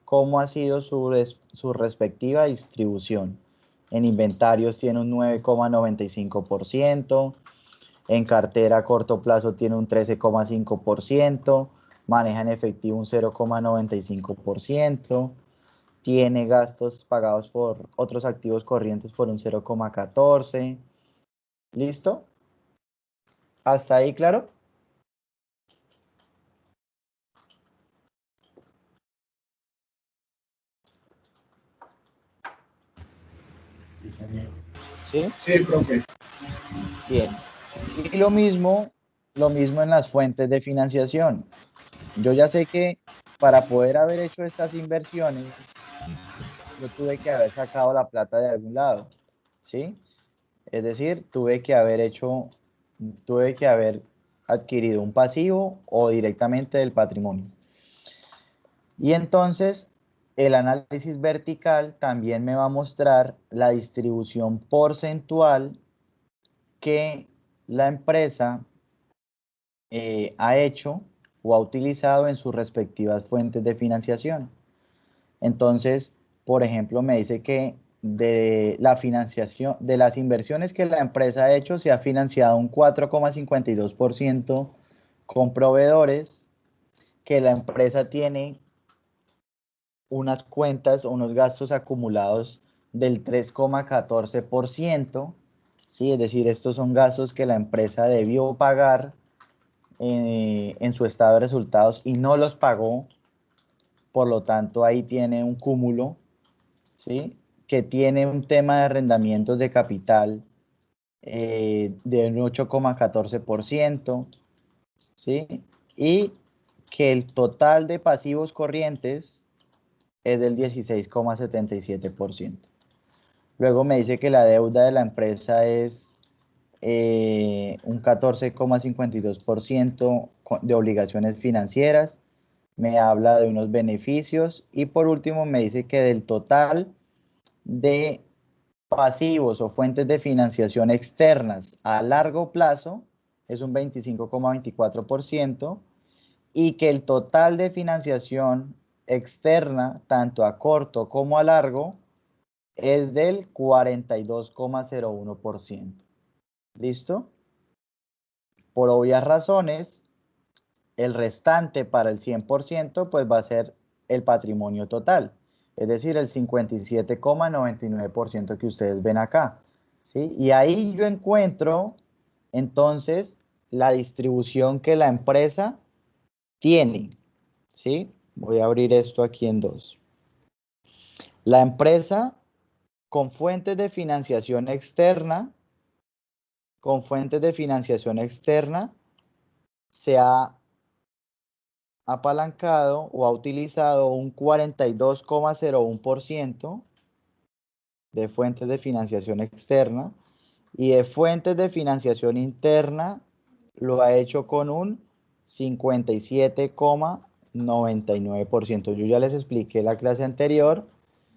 cómo ha sido su respectiva distribución. En inventarios tiene un 9,95%, en cartera a corto plazo tiene un 13,5%, maneja en efectivo un 0,95%, tiene gastos pagados por otros activos corrientes por un 0,14%. ¿Listo? ¿Hasta ahí, claro? ¿Sí?
Sí, profe.
Bien. Y lo mismo en las fuentes de financiación. Yo ya sé que para poder haber hecho estas inversiones, yo tuve que haber sacado la plata de algún lado, ¿sí? Es decir, tuve que haber adquirido un pasivo o directamente del patrimonio. Y entonces, el análisis vertical también me va a mostrar la distribución porcentual que la empresa ha hecho o ha utilizado en sus respectivas fuentes de financiación. Entonces, por ejemplo, me dice que de la financiación, de las inversiones que la empresa ha hecho, se ha financiado un 4,52% con proveedores, que la empresa tiene unas cuentas o unos gastos acumulados del 3,14%, ¿sí? Es decir, estos son gastos que la empresa debió pagar en su estado de resultados y no los pagó, por lo tanto ahí tiene un cúmulo, ¿sí? Que tiene un tema de arrendamientos de capital de un 8,14%, ¿sí? Y que el total de pasivos corrientes es del 16,77%. Luego me dice que la deuda de la empresa es un 14,52% de obligaciones financieras. Me habla de unos beneficios y por último me dice que del total de pasivos o fuentes de financiación externas a largo plazo es un 25,24% y que el total de financiación externa, tanto a corto como a largo, es del 42,01%. ¿Listo? Por obvias razones, el restante para el 100% pues va a ser el patrimonio total, es decir, el 57,99% que ustedes ven acá, ¿sí? Y ahí yo encuentro entonces la distribución que la empresa tiene, ¿sí? Voy a abrir esto aquí en dos. La empresa con fuentes de financiación externa, se ha apalancado o ha utilizado un 42,01% de fuentes de financiación externa y de fuentes de financiación interna lo ha hecho con un 57,99%. Yo ya les expliqué la clase anterior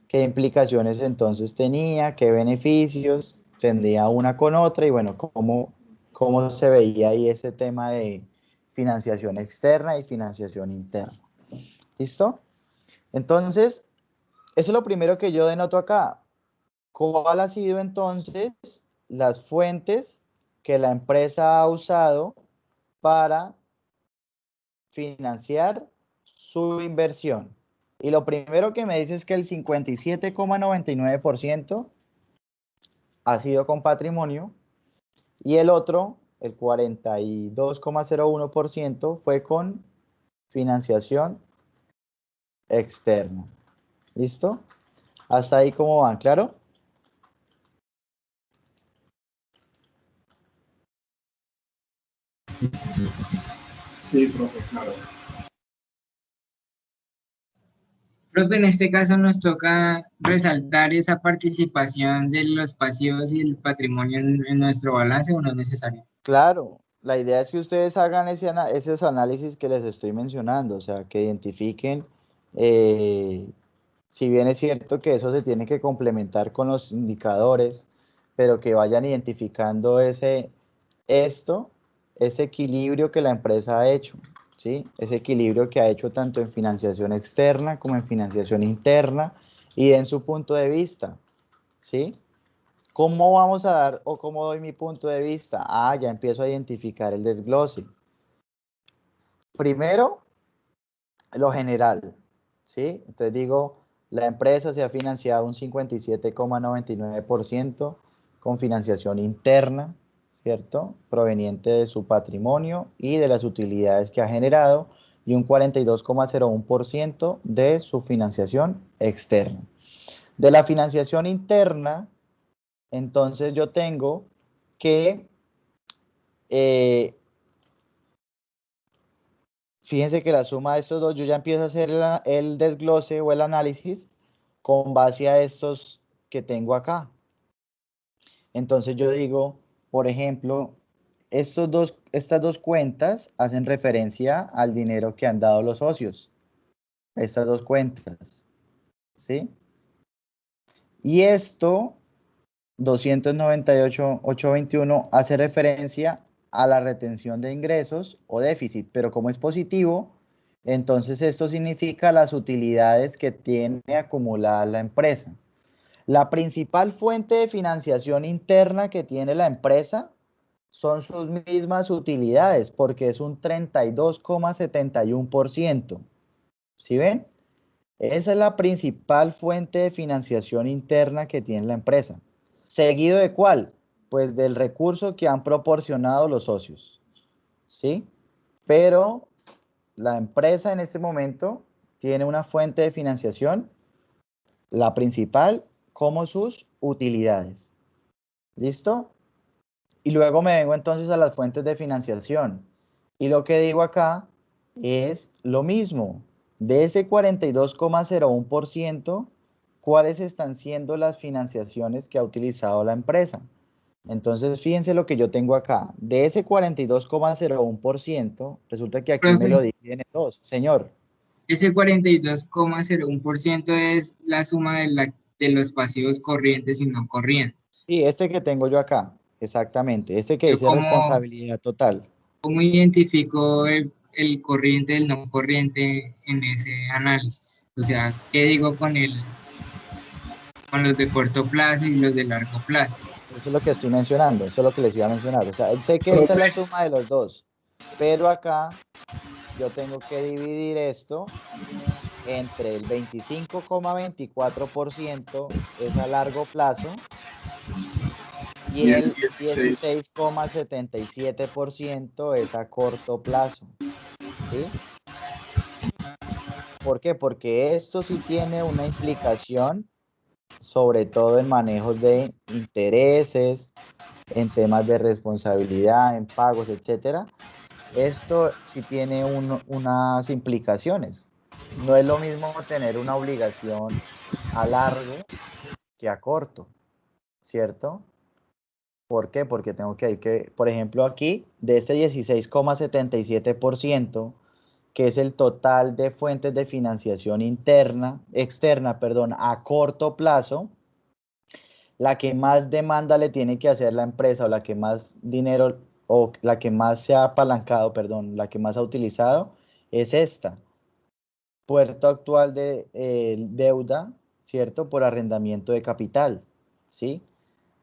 qué implicaciones entonces tenía, qué beneficios tendría una con otra y bueno, cómo se veía ahí ese tema de financiación externa y financiación interna. ¿Listo? Entonces, eso es lo primero que yo denoto acá. ¿Cuál ha sido entonces las fuentes que la empresa ha usado para financiar su inversión? Y lo primero que me dice es que el 57,99% ha sido con patrimonio y el otro, el 42,01% fue con financiación externa. ¿Listo? Hasta ahí cómo van, ¿claro?
Sí, profe, claro.
Profe, en este caso nos toca resaltar esa participación de los pasivos y el patrimonio en nuestro balance, ¿o no es necesario?
Claro, la idea es que ustedes hagan esos análisis que les estoy mencionando, o sea, que identifiquen, eh, si bien es cierto que eso se tiene que complementar con los indicadores, pero que vayan identificando ese equilibrio que la empresa ha hecho, ¿sí? Ese equilibrio que ha hecho tanto en financiación externa como en financiación interna y en su punto de vista, ¿sí? ¿Cómo vamos a dar o cómo doy mi punto de vista? Ah, ya empiezo a identificar el desglose. Primero, lo general, ¿sí? Entonces digo, la empresa se ha financiado un 57,99% con financiación interna, ¿cierto? Proveniente de su patrimonio y de las utilidades que ha generado y un 42,01% de su financiación externa. De la financiación interna, entonces yo tengo que, eh, fíjense que la suma de estos dos, yo ya empiezo a hacer el desglose o el análisis con base a estos que tengo acá. Entonces yo digo, por ejemplo, estas dos cuentas hacen referencia al dinero que han dado los socios. Estas dos cuentas, ¿sí? Y esto, 298,821, hace referencia a la retención de ingresos o déficit, pero como es positivo, entonces esto significa las utilidades que tiene acumuladas la empresa. La principal fuente de financiación interna que tiene la empresa son sus mismas utilidades, porque es un 32,71%. ¿Sí ven? Esa es la principal fuente de financiación interna que tiene la empresa. ¿Seguido de cuál? Pues del recurso que han proporcionado los socios. ¿Sí? Pero la empresa en este momento tiene una fuente de financiación, la principal, como sus utilidades. ¿Listo? Y luego me vengo entonces a las fuentes de financiación. Y lo que digo acá es lo mismo. De ese 42,01%, ¿cuáles están siendo las financiaciones que ha utilizado la empresa? Entonces, fíjense lo que yo tengo acá. De ese 42,01%, resulta que aquí me
Profe,
lo dividen en dos. Señor,
ese 42,01% es la suma de los pasivos corrientes y no corrientes.
sí, este que tengo yo acá, exactamente. Este que
Yo
dice
cómo,
responsabilidad total.
cómo identifico el corriente del no corriente en ese análisis. O sea, ¿qué digo con los de corto plazo y los de largo plazo?
Eso es lo que estoy mencionando, eso es lo que les iba a mencionar. O sea, sé que esta es
Profe,
la suma de los dos, pero acá yo tengo que dividir esto entre el 25,24% es a largo plazo y
y el
el
16.
16,77% es a corto plazo. ¿Sí? ¿Por qué? Porque esto sí tiene una implicación, sobre todo en manejos de intereses, en temas de responsabilidad, en pagos, etcétera. Esto sí tiene unas implicaciones. No es lo mismo tener una obligación a largo que a corto, ¿cierto? ¿Por qué? Porque tengo que, por ejemplo, aquí, de este 16,77%, que es el total de fuentes de financiación externa, perdón, a corto plazo, la que más demanda le tiene que hacer la empresa o la que más dinero o la que más se ha apalancado, perdón, la que más ha utilizado es esta. Puerto actual de deuda, ¿cierto? Por arrendamiento de capital, ¿sí?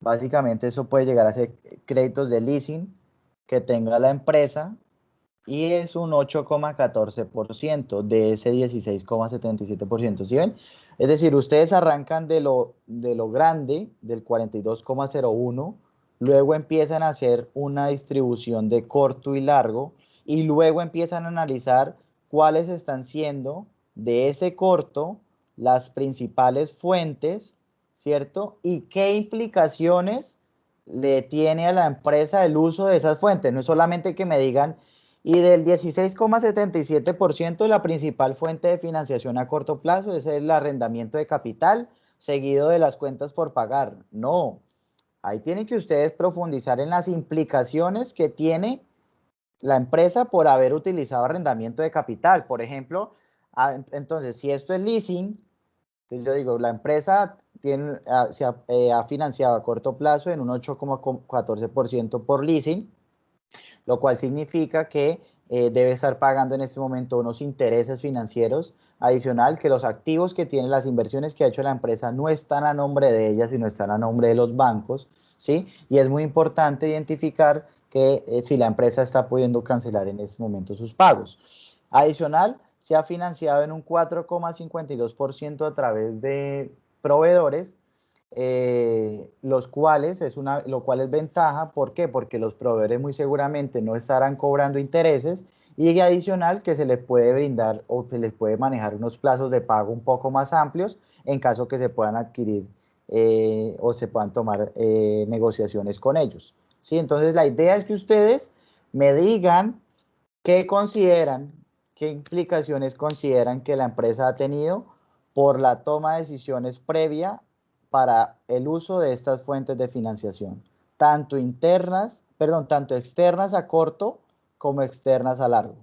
Básicamente eso puede llegar a ser créditos de leasing que tenga la empresa y es un 8,14% de ese 16,77%. ¿Sí ven? Es decir, ustedes arrancan de lo grande, del 42,01, luego empiezan a hacer una distribución de corto y largo y luego empiezan a analizar cuáles están siendo de ese corto las principales fuentes, ¿cierto? Y qué implicaciones le tiene a la empresa el uso de esas fuentes. No es solamente que me digan, y del 16,77%, la principal fuente de financiación a corto plazo es el arrendamiento de capital, seguido de las cuentas por pagar. No, ahí tienen que ustedes profundizar en las implicaciones que tiene la empresa por haber utilizado arrendamiento de capital. Por ejemplo, entonces, si esto es leasing, entonces yo digo, la empresa ha financiado a corto plazo en un 8,14% por leasing, lo cual significa que debe estar pagando en este momento unos intereses financieros adicional, que los activos que tiene, las inversiones que ha hecho la empresa no están a nombre de ella, sino están a nombre de los bancos, ¿sí? Y es muy importante identificar que si la empresa está pudiendo cancelar en este momento sus pagos. Adicional, se ha financiado en un 4,52% a través de proveedores, lo cual es ventaja. ¿Por qué? Porque los proveedores muy seguramente no estarán cobrando intereses y adicional que se les puede brindar o se les puede manejar unos plazos de pago un poco más amplios en caso que se puedan adquirir o se puedan tomar negociaciones con ellos. ¿Sí? Entonces la idea es que ustedes me digan qué consideran, qué implicaciones consideran que la empresa ha tenido por la toma de decisiones previa para el uso de estas fuentes de financiación, tanto externas a corto como externas a largo.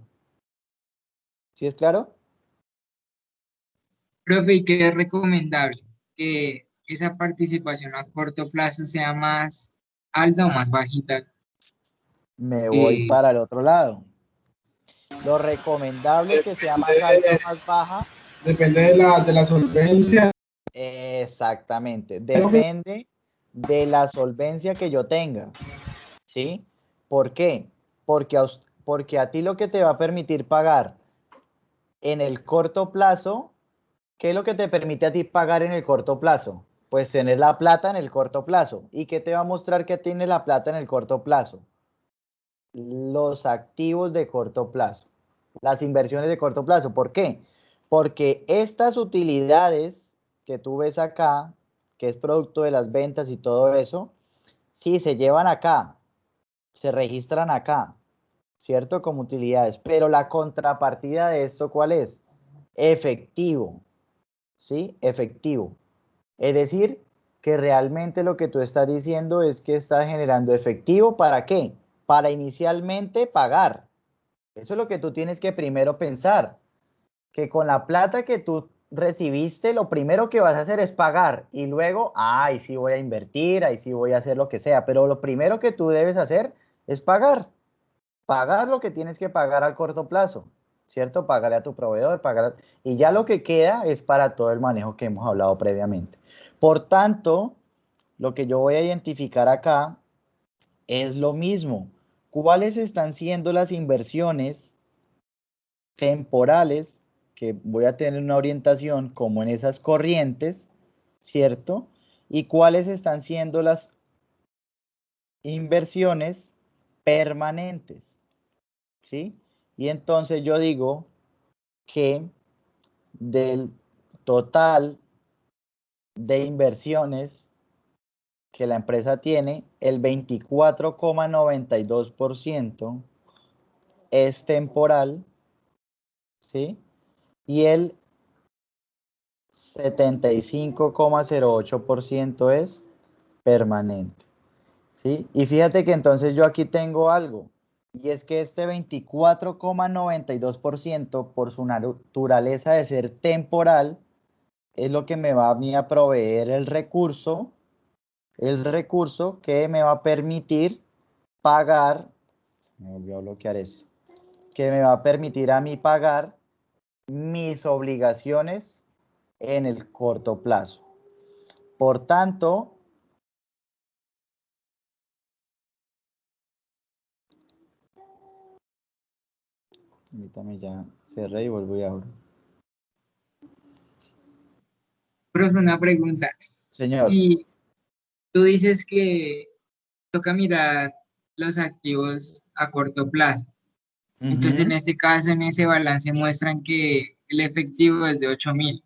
¿Sí es claro?
Profe, ¿y qué es recomendable? Que esa participación a corto plazo sea más alta o más bajita.
me voy
Y
para el otro lado. Lo recomendable que sea más alta o más baja.
Depende de la solvencia.
Exactamente, depende de la solvencia que yo tenga, ¿sí? ¿Por qué? Porque a ti lo que te va a permitir pagar en el corto plazo, ¿qué es lo que te permite a ti pagar en el corto plazo? Pues tener la plata en el corto plazo. ¿Y qué te va a mostrar que tiene la plata en el corto plazo? Los activos de corto plazo, las inversiones de corto plazo. ¿Por qué? Porque estas utilidades que tú ves acá, que es producto de las ventas y todo eso, sí se llevan acá, se registran acá, ¿cierto? Como utilidades. Pero la contrapartida de esto, ¿cuál es? Efectivo, ¿sí? Efectivo. Es decir, que realmente lo que tú estás diciendo es que estás generando efectivo. ¿Para qué? Para inicialmente pagar. Eso es lo que tú tienes que primero pensar, que con la plata que tú recibiste, lo primero que vas a hacer es pagar y luego, ahí sí voy a invertir, ahí sí voy a hacer lo que sea, pero lo primero que tú debes hacer es pagar lo que tienes que pagar al corto plazo, ¿cierto? Pagarle a tu proveedor, y ya lo que queda es para todo el manejo que hemos hablado previamente. Por tanto, lo que yo voy a identificar acá es lo mismo. ¿Cuáles están siendo las inversiones temporales que voy a tener una orientación como en esas corrientes, ¿cierto? Y cuáles están siendo las inversiones permanentes, ¿sí? Y entonces yo digo que del total de inversiones que la empresa tiene, el 24,92% es temporal, ¿sí? Y el 75,08% es permanente, ¿sí? Y fíjate que entonces yo aquí tengo algo, y es que este 24,92% por su naturaleza de ser temporal, es lo que me va a mí a proveer el recurso que me va a permitir pagar, me volvió a bloquear eso, que me va a permitir a mí pagar mis obligaciones en el corto plazo. Por tanto, permítame ya cerré y vuelvo y abro.
profe, una pregunta.
Señor.
Y tú dices que toca mirar los activos a corto plazo. Entonces, en
Ujú,
este caso, en ese balance muestran que el efectivo es de 8.000,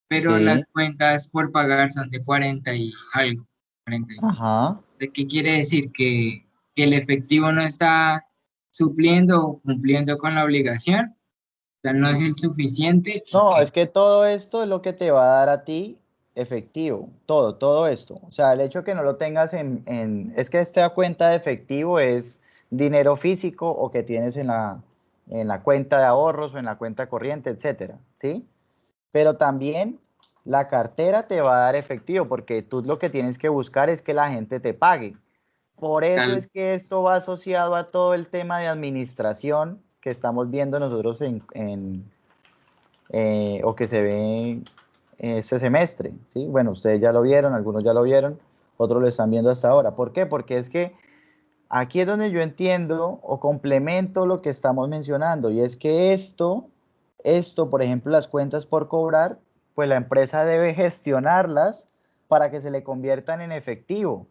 pero las
sí,
cuentas por pagar son de 40 y algo. 40 y-
ajá.
¿De qué quiere decir? Que el efectivo no está supliendo o cumpliendo con la obligación, o sea, no es el suficiente.
No,
Ok.
es que todo esto es lo que te va a dar a ti efectivo, todo esto. O sea, el hecho que no lo tengas es que esta cuenta de efectivo es dinero físico o que tienes en la cuenta de ahorros o en la cuenta corriente, etcétera, ¿sí? Pero también la cartera te va a dar efectivo porque tú lo que tienes que buscar es que la gente te pague. Por eso
Tal,
es que esto va asociado a todo el tema de administración que estamos viendo nosotros o que se ve este semestre, ¿sí? Bueno, ustedes ya lo vieron, algunos ya lo vieron, otros lo están viendo hasta ahora. ¿Por qué? Porque es que aquí es donde yo entiendo o complemento lo que estamos mencionando, y es que por ejemplo, las cuentas por cobrar, pues la empresa debe gestionarlas para que se le conviertan en efectivo.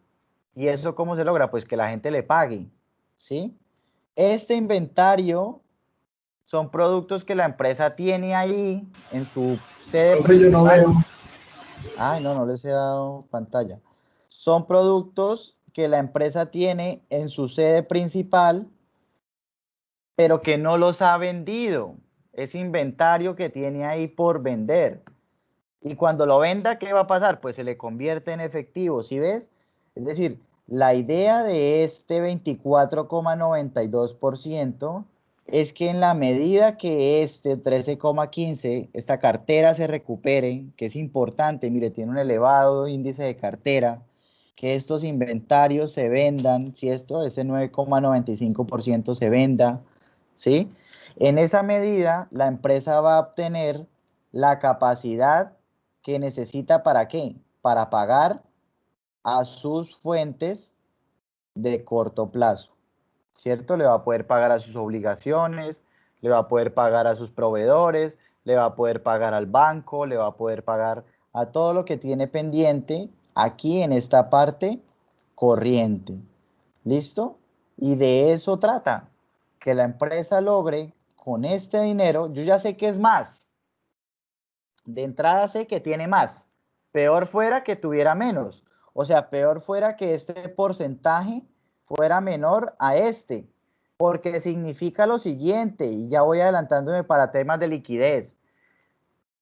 ¿Y eso cómo se logra? Pues que la gente le pague, ¿sí? Este inventario son productos que la empresa tiene ahí en su sede
Profe, yo no
principal.
veo.
Ay, no, no les he dado pantalla. Son productos que la empresa tiene en su sede principal, pero que no los ha vendido. Es inventario que tiene ahí por vender. Y cuando lo venda, ¿qué va a pasar? Pues se le convierte en efectivo, ¿sí ves? Es decir, la idea de este 24,92% es que en la medida que este 13,15, esta cartera se recupere, que es importante, mire, tiene un elevado índice de cartera, que estos inventarios se vendan, si esto, ese 9,95% se venda, ¿sí? En esa medida, la empresa va a obtener la capacidad que necesita ¿para qué? Para pagar a sus fuentes de corto plazo, ¿cierto? Le va a poder pagar a sus obligaciones, le va a poder pagar a sus proveedores, le va a poder pagar al banco, le va a poder pagar a todo lo que tiene pendiente aquí en esta parte corriente. ¿Listo? Y de eso trata, que la empresa logre con este dinero, yo ya sé que es más, de entrada sé que tiene más, peor fuera que tuviera menos, o sea, peor fuera que este porcentaje fuera menor a este, porque significa lo siguiente, y ya voy adelantándome para temas de liquidez.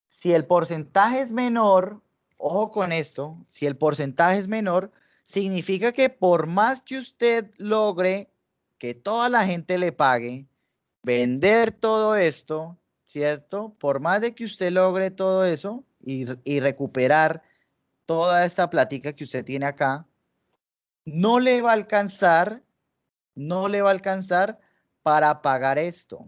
Si el porcentaje es menor, ojo con esto, si el porcentaje es menor, significa que por más que usted logre que toda la gente le pague, vender todo esto, ¿cierto? Por más de que usted logre todo eso y recuperar toda esta plática que usted tiene acá, no le va a alcanzar, no le va a alcanzar para pagar esto.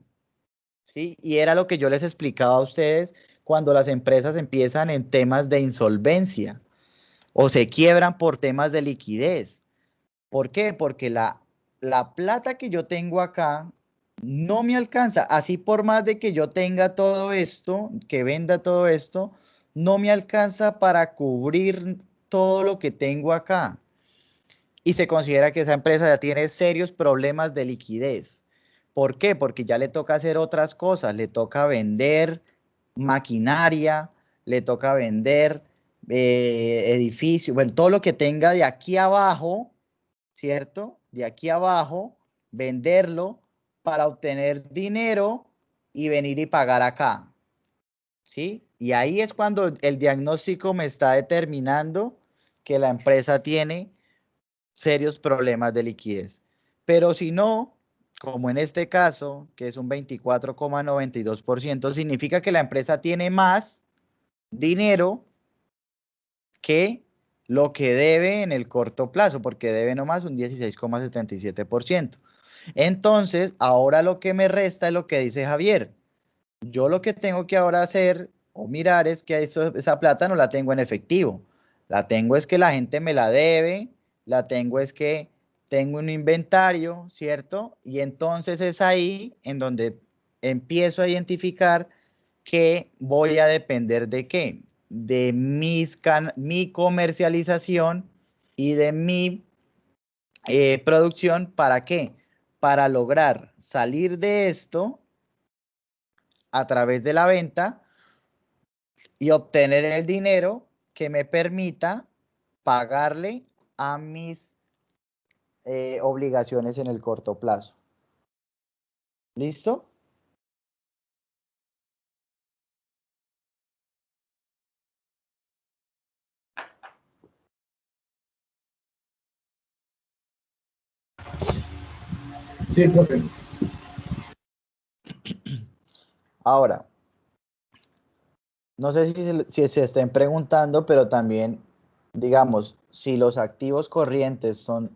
¿Sí? Y era lo que yo les explicaba a ustedes cuando las empresas empiezan en temas de insolvencia o se quiebran por temas de liquidez. ¿Por qué? Porque la plata que yo tengo acá no me alcanza. Así por más de que yo tenga todo esto, que venda todo esto, no me alcanza para cubrir todo lo que tengo acá. Y se considera que esa empresa ya tiene serios problemas de liquidez. ¿Por qué? Porque ya le toca hacer otras cosas, le toca vender maquinaria, le toca vender edificios, bueno, todo lo que tenga de aquí abajo, ¿cierto? De aquí abajo, venderlo para obtener dinero y venir y pagar acá, ¿sí? Y ahí es cuando el diagnóstico me está determinando que la empresa tiene serios problemas de liquidez. Pero si no, como en este caso, que es un 24,92%, significa que la empresa tiene más dinero que lo que debe en el corto plazo, porque debe nomás un 16,77%. Entonces, ahora lo que me resta es lo que dice Javier. Yo lo que tengo que ahora hacer o mirar es que esa plata no la tengo en efectivo. La tengo es que la gente me la debe, la tengo es que tengo un inventario, ¿cierto? Y entonces es ahí en donde empiezo a identificar que voy a depender de qué, de mi comercialización y de mi producción. ¿Para qué? Para lograr salir de esto a través de la venta y obtener el dinero que me permita pagarle a mis obligaciones en el corto plazo. ¿Listo?
Sí, profe.
Ahora, no sé si se estén preguntando, pero también, digamos, si los activos corrientes son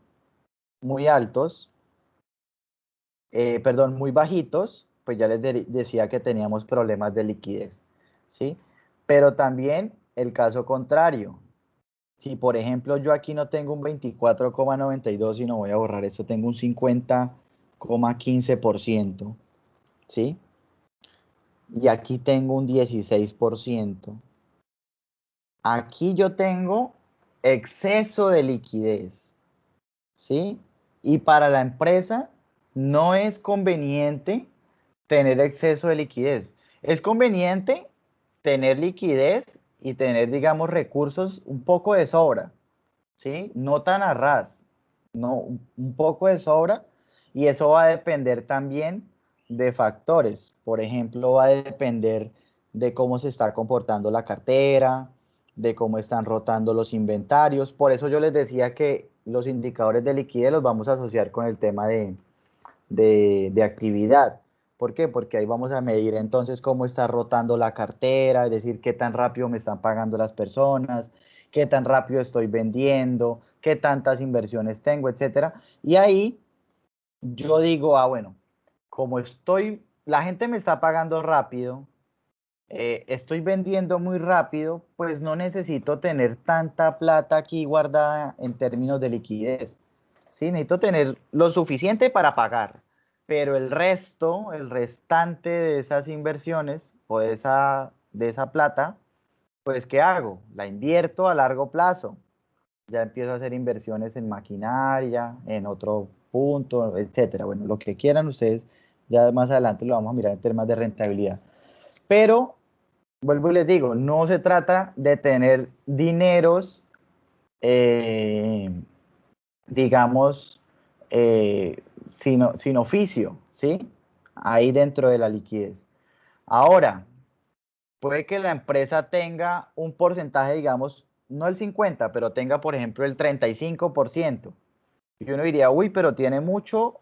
muy altos, perdón, muy bajitos, pues ya les decía que teníamos problemas de liquidez, ¿sí? Pero también el caso contrario. Si, por ejemplo, yo aquí no tengo un 24,92 y no voy a borrar eso, tengo un 50,15%, ¿sí? Y aquí tengo un 16%. Aquí yo tengo exceso de liquidez, ¿sí? Y para la empresa no es conveniente tener exceso de liquidez. Es conveniente tener liquidez y tener, digamos, recursos un poco de sobra, ¿sí? No tan a ras, no, un poco de sobra, y eso va a depender también de factores. Por ejemplo, va a depender de cómo se está comportando la cartera, de cómo están rotando los inventarios. Por eso yo les decía que los indicadores de liquidez los vamos a asociar con el tema de actividad. ¿Por qué? Porque ahí vamos a medir entonces cómo está rotando la cartera, es decir, qué tan rápido me están pagando las personas, qué tan rápido estoy vendiendo, qué tantas inversiones tengo, etcétera. Y ahí yo digo, bueno, como la gente me está pagando rápido, estoy vendiendo muy rápido, pues no necesito tener tanta plata aquí guardada en términos de liquidez. Sí, necesito tener lo suficiente para pagar, pero el resto, el restante de esas inversiones o de esa plata, pues ¿qué hago? La invierto a largo plazo. Ya empiezo a hacer inversiones en maquinaria, en otro punto, etcétera. Bueno, lo que quieran ustedes, ya más adelante lo vamos a mirar en temas de rentabilidad. Pero vuelvo y les digo, no se trata de tener dineros, digamos, sin oficio, ¿sí? Ahí dentro de la liquidez. Ahora, puede que la empresa tenga un porcentaje, digamos, no el 50, pero tenga, por ejemplo, el 35%. Y uno diría, uy, pero tiene mucho,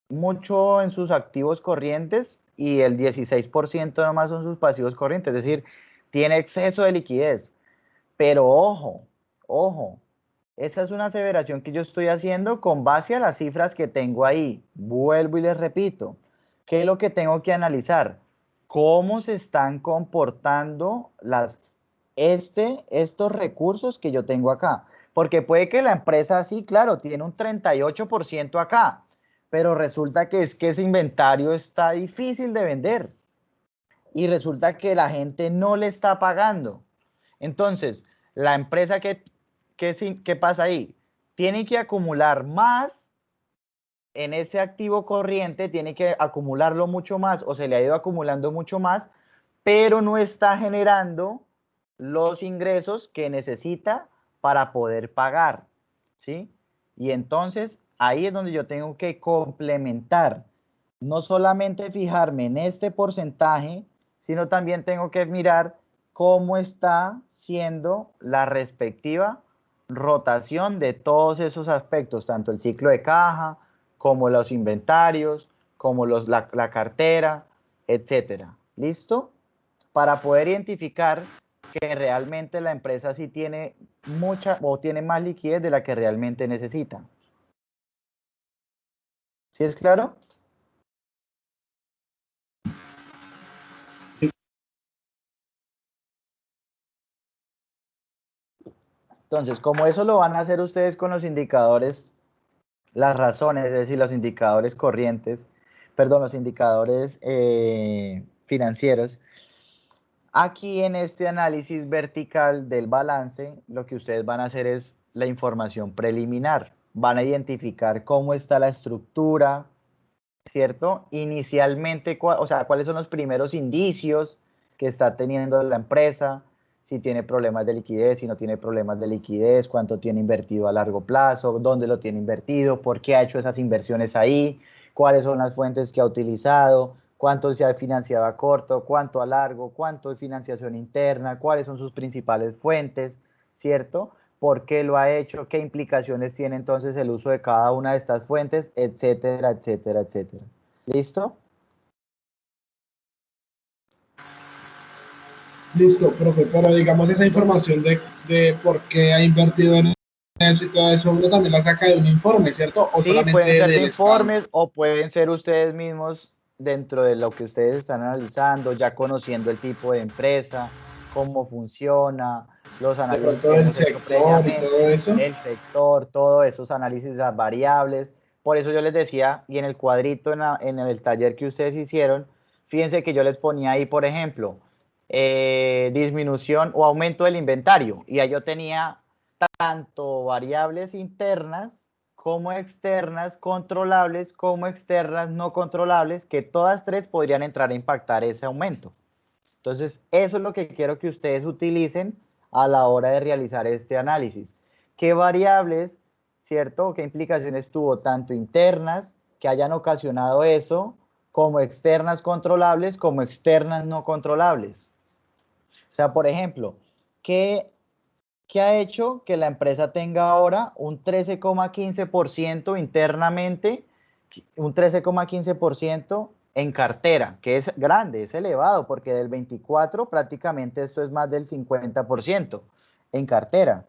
mucho en sus activos corrientes y el 16% nomás son sus pasivos corrientes, es decir, tiene exceso de liquidez. Pero ojo, ojo, esa es una aseveración que yo estoy haciendo con base a las cifras que tengo ahí. Vuelvo y les repito, ¿qué es lo que tengo que analizar? ¿Cómo se están comportando estos recursos que yo tengo acá? Porque puede que la empresa, sí, claro, tiene un 38% acá, pero resulta que es que ese inventario está difícil de vender y resulta que la gente no le está pagando. Entonces, la empresa, ¿qué pasa ahí? Tiene que acumular más en ese activo corriente, tiene que acumularlo mucho más o se le ha ido acumulando mucho más, pero no está generando los ingresos que necesita para poder pagar, ¿sí? Y entonces ahí es donde yo tengo que complementar, no solamente fijarme en este porcentaje, sino también tengo que mirar cómo está siendo la respectiva rotación de todos esos aspectos, tanto el ciclo de caja, como los inventarios, como la cartera, etcétera. ¿Listo? Para poder identificar que realmente la empresa sí tiene mucha o tiene más liquidez de la que realmente necesita. ¿Sí es claro? Entonces, como eso lo van a hacer ustedes con los indicadores, las razones, es decir, los indicadores corrientes, perdón, los indicadores financieros, aquí en este análisis vertical del balance, lo que ustedes van a hacer es la información preliminar. Van a identificar cómo está la estructura, ¿cierto? Inicialmente, o sea, cuáles son los primeros indicios que está teniendo la empresa, si tiene problemas de liquidez, si no tiene problemas de liquidez, cuánto tiene invertido a largo plazo, dónde lo tiene invertido, por qué ha hecho esas inversiones ahí, cuáles son las fuentes que ha utilizado, cuánto se ha financiado a corto, cuánto a largo, cuánto de financiación interna, cuáles son sus principales fuentes, ¿cierto? Por qué lo ha hecho, qué implicaciones tiene entonces el uso de cada una de estas fuentes, etcétera, etcétera, etcétera. ¿Listo?
Listo, profe, pero digamos esa información de por qué ha invertido en eso y todo eso, uno también la saca de un informe, ¿cierto? O
Sí, pueden
solamente
ser de
del Estado.
informes o pueden ser ustedes mismos dentro de lo que ustedes están analizando, ya conociendo el tipo de empresa, cómo funciona, los
De
análisis
pronto
que
del
hemos hecho
sector y todo
previamente,
eso.
el sector, todos esos análisis de las variables. Por eso yo les decía, y en el cuadrito en el taller que ustedes hicieron, fíjense que yo les ponía ahí, por ejemplo, disminución o aumento del inventario. Y ahí yo tenía tanto variables internas como externas controlables, como externas no controlables, que todas tres podrían entrar a impactar ese aumento. Entonces, eso es lo que quiero que ustedes utilicen a la hora de realizar este análisis. ¿Qué variables, cierto? ¿Qué implicaciones tuvo tanto internas que hayan ocasionado eso, como externas controlables, como externas no controlables? O sea, por ejemplo, ¿qué ha hecho que la empresa tenga ahora un 13,15% internamente, un 13,15% en cartera, que es grande, es elevado, porque del 24 prácticamente esto es más del 50% en cartera.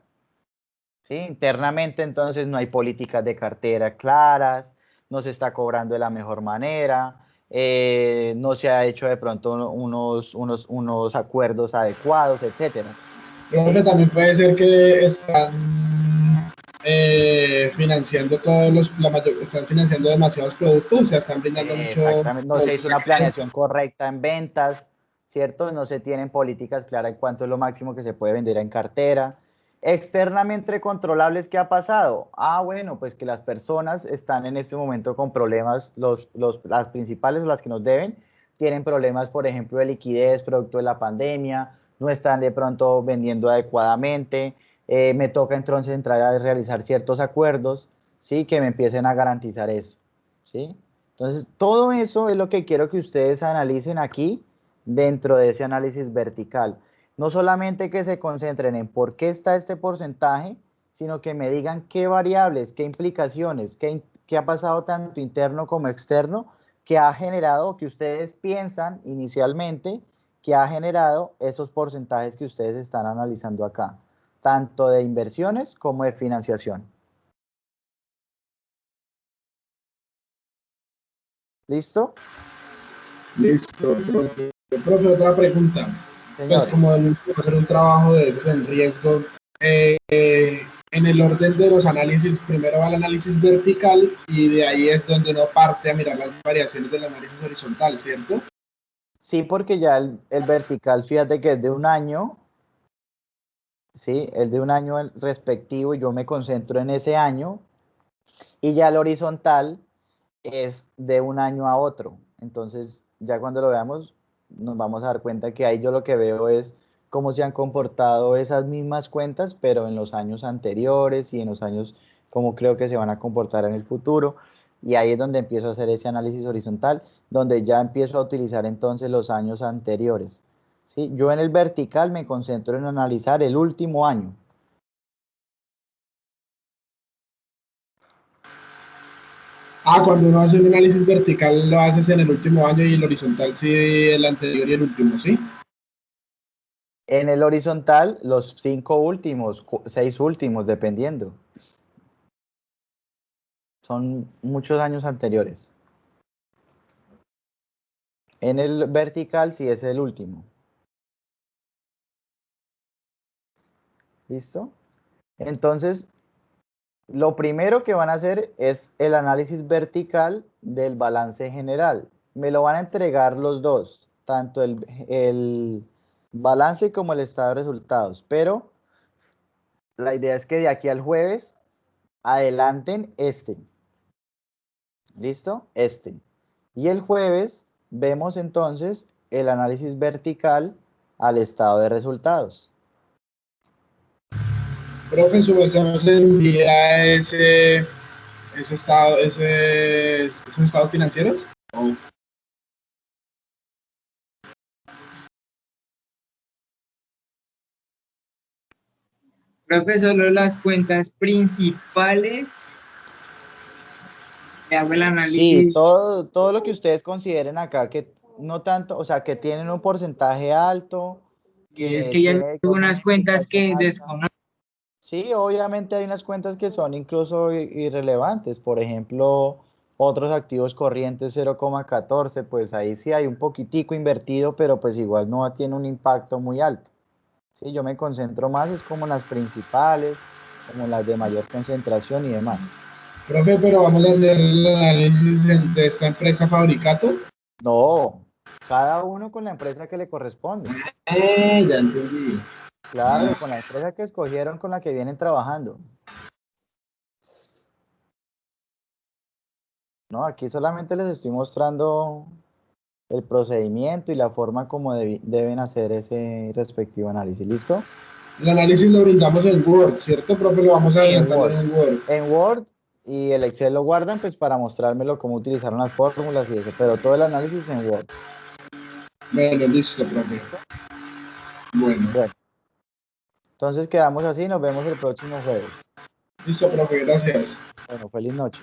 ¿Sí? Internamente entonces no hay políticas de cartera claras, no se está cobrando de la mejor manera, no se ha hecho de pronto unos acuerdos adecuados, etcétera.
Creo que
¿Sí?
también puede ser que están financiando están financiando demasiados productos, o sea, están brindando mucho
Exactamente, no se hizo
productos a
una
crédito.
planeación correcta en ventas, ¿cierto? No se tienen políticas claras en cuánto es lo máximo que se puede vender en cartera. Externamente controlables, ¿qué ha pasado? Ah, bueno, pues que las personas están en este momento con problemas, las principales o las que nos deben, tienen problemas, por ejemplo, de liquidez, producto de la pandemia, no están de pronto vendiendo adecuadamente, me toca entonces entrar a realizar ciertos acuerdos, ¿sí? Que me empiecen a garantizar eso, ¿sí? Entonces, todo eso es lo que quiero que ustedes analicen aquí dentro de ese análisis vertical. No solamente que se concentren en por qué está este porcentaje, sino que me digan qué variables, qué implicaciones, qué ha pasado tanto interno como externo, que ha generado, que ustedes piensan inicialmente, que ha generado esos porcentajes que ustedes están analizando acá, tanto de inversiones como de financiación. ¿Listo?
Listo. Profe, otra pregunta. Pues
Señor.
como hacer un trabajo de esos en riesgo, en el orden de los análisis, primero va el análisis vertical y de ahí es donde uno parte a mirar las variaciones del análisis horizontal, ¿cierto?
Sí, porque ya el vertical, fíjate que es de un año, ¿sí? El de un año respectivo y yo me concentro en ese año y ya el horizontal es de un año a otro. Entonces, ya cuando lo veamos, nos vamos a dar cuenta que ahí yo lo que veo es cómo se han comportado esas mismas cuentas, pero en los años anteriores y en los años cómo creo que se van a comportar en el futuro. Y ahí es donde empiezo a hacer ese análisis horizontal, donde ya empiezo a utilizar entonces los años anteriores. ¿Sí? Yo en el vertical me concentro en analizar el último año.
Ah, cuando uno hace un análisis vertical lo haces en el último año y el horizontal sí, el anterior y el último, ¿sí?
En el horizontal, los 5 últimos, 6 últimos, dependiendo. Son muchos años anteriores. En el vertical sí es el último. ¿Listo? Entonces, lo primero que van a hacer es el análisis vertical del balance general. Me lo van a entregar los dos, tanto el balance como el estado de resultados. Pero la idea es que de aquí al jueves adelanten este. ¿Listo? Este. Y el jueves vemos entonces el análisis vertical al estado de resultados.
Profe, su merced nos envía esos estados financieros. Oh.
Profe, solo las cuentas principales, le hago el
Sí,
análisis.
todo lo que ustedes consideren acá que no tanto, o sea, que tienen un porcentaje alto,
Y es
que
que ya hay
tiene una
algunas cuentas
implicación
que
alta.
desconozco.
Sí, obviamente hay unas cuentas que son incluso irrelevantes. Por ejemplo, otros activos corrientes 0,14, pues ahí sí hay un poquitico invertido, pero pues igual no tiene un impacto muy alto. Sí, yo me concentro más, es como en las principales, como en las de mayor concentración y demás.
Profe, pero vamos a hacer el análisis de esta empresa Fabricato.
No, cada uno con la empresa que le corresponde.
Ya entendí.
Claro, con la empresa que escogieron, con la que vienen trabajando. No, aquí solamente les estoy mostrando el procedimiento y la forma como deben hacer ese respectivo análisis. ¿Listo?
El análisis lo brindamos en Word, ¿cierto, profe? Lo vamos
En
adelantando
Word.
en Word.
En Word y el Excel lo guardan pues para mostrármelo cómo utilizaron las fórmulas y eso, pero todo el análisis en Word.
Bueno, listo, profe.
¿Listo?
Bueno,
Bueno, entonces quedamos así, nos vemos el próximo jueves.
listo, profe, gracias.
Bueno, feliz noche.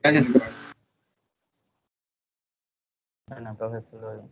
Gracias.
Igual.
Bueno, profe, esto lo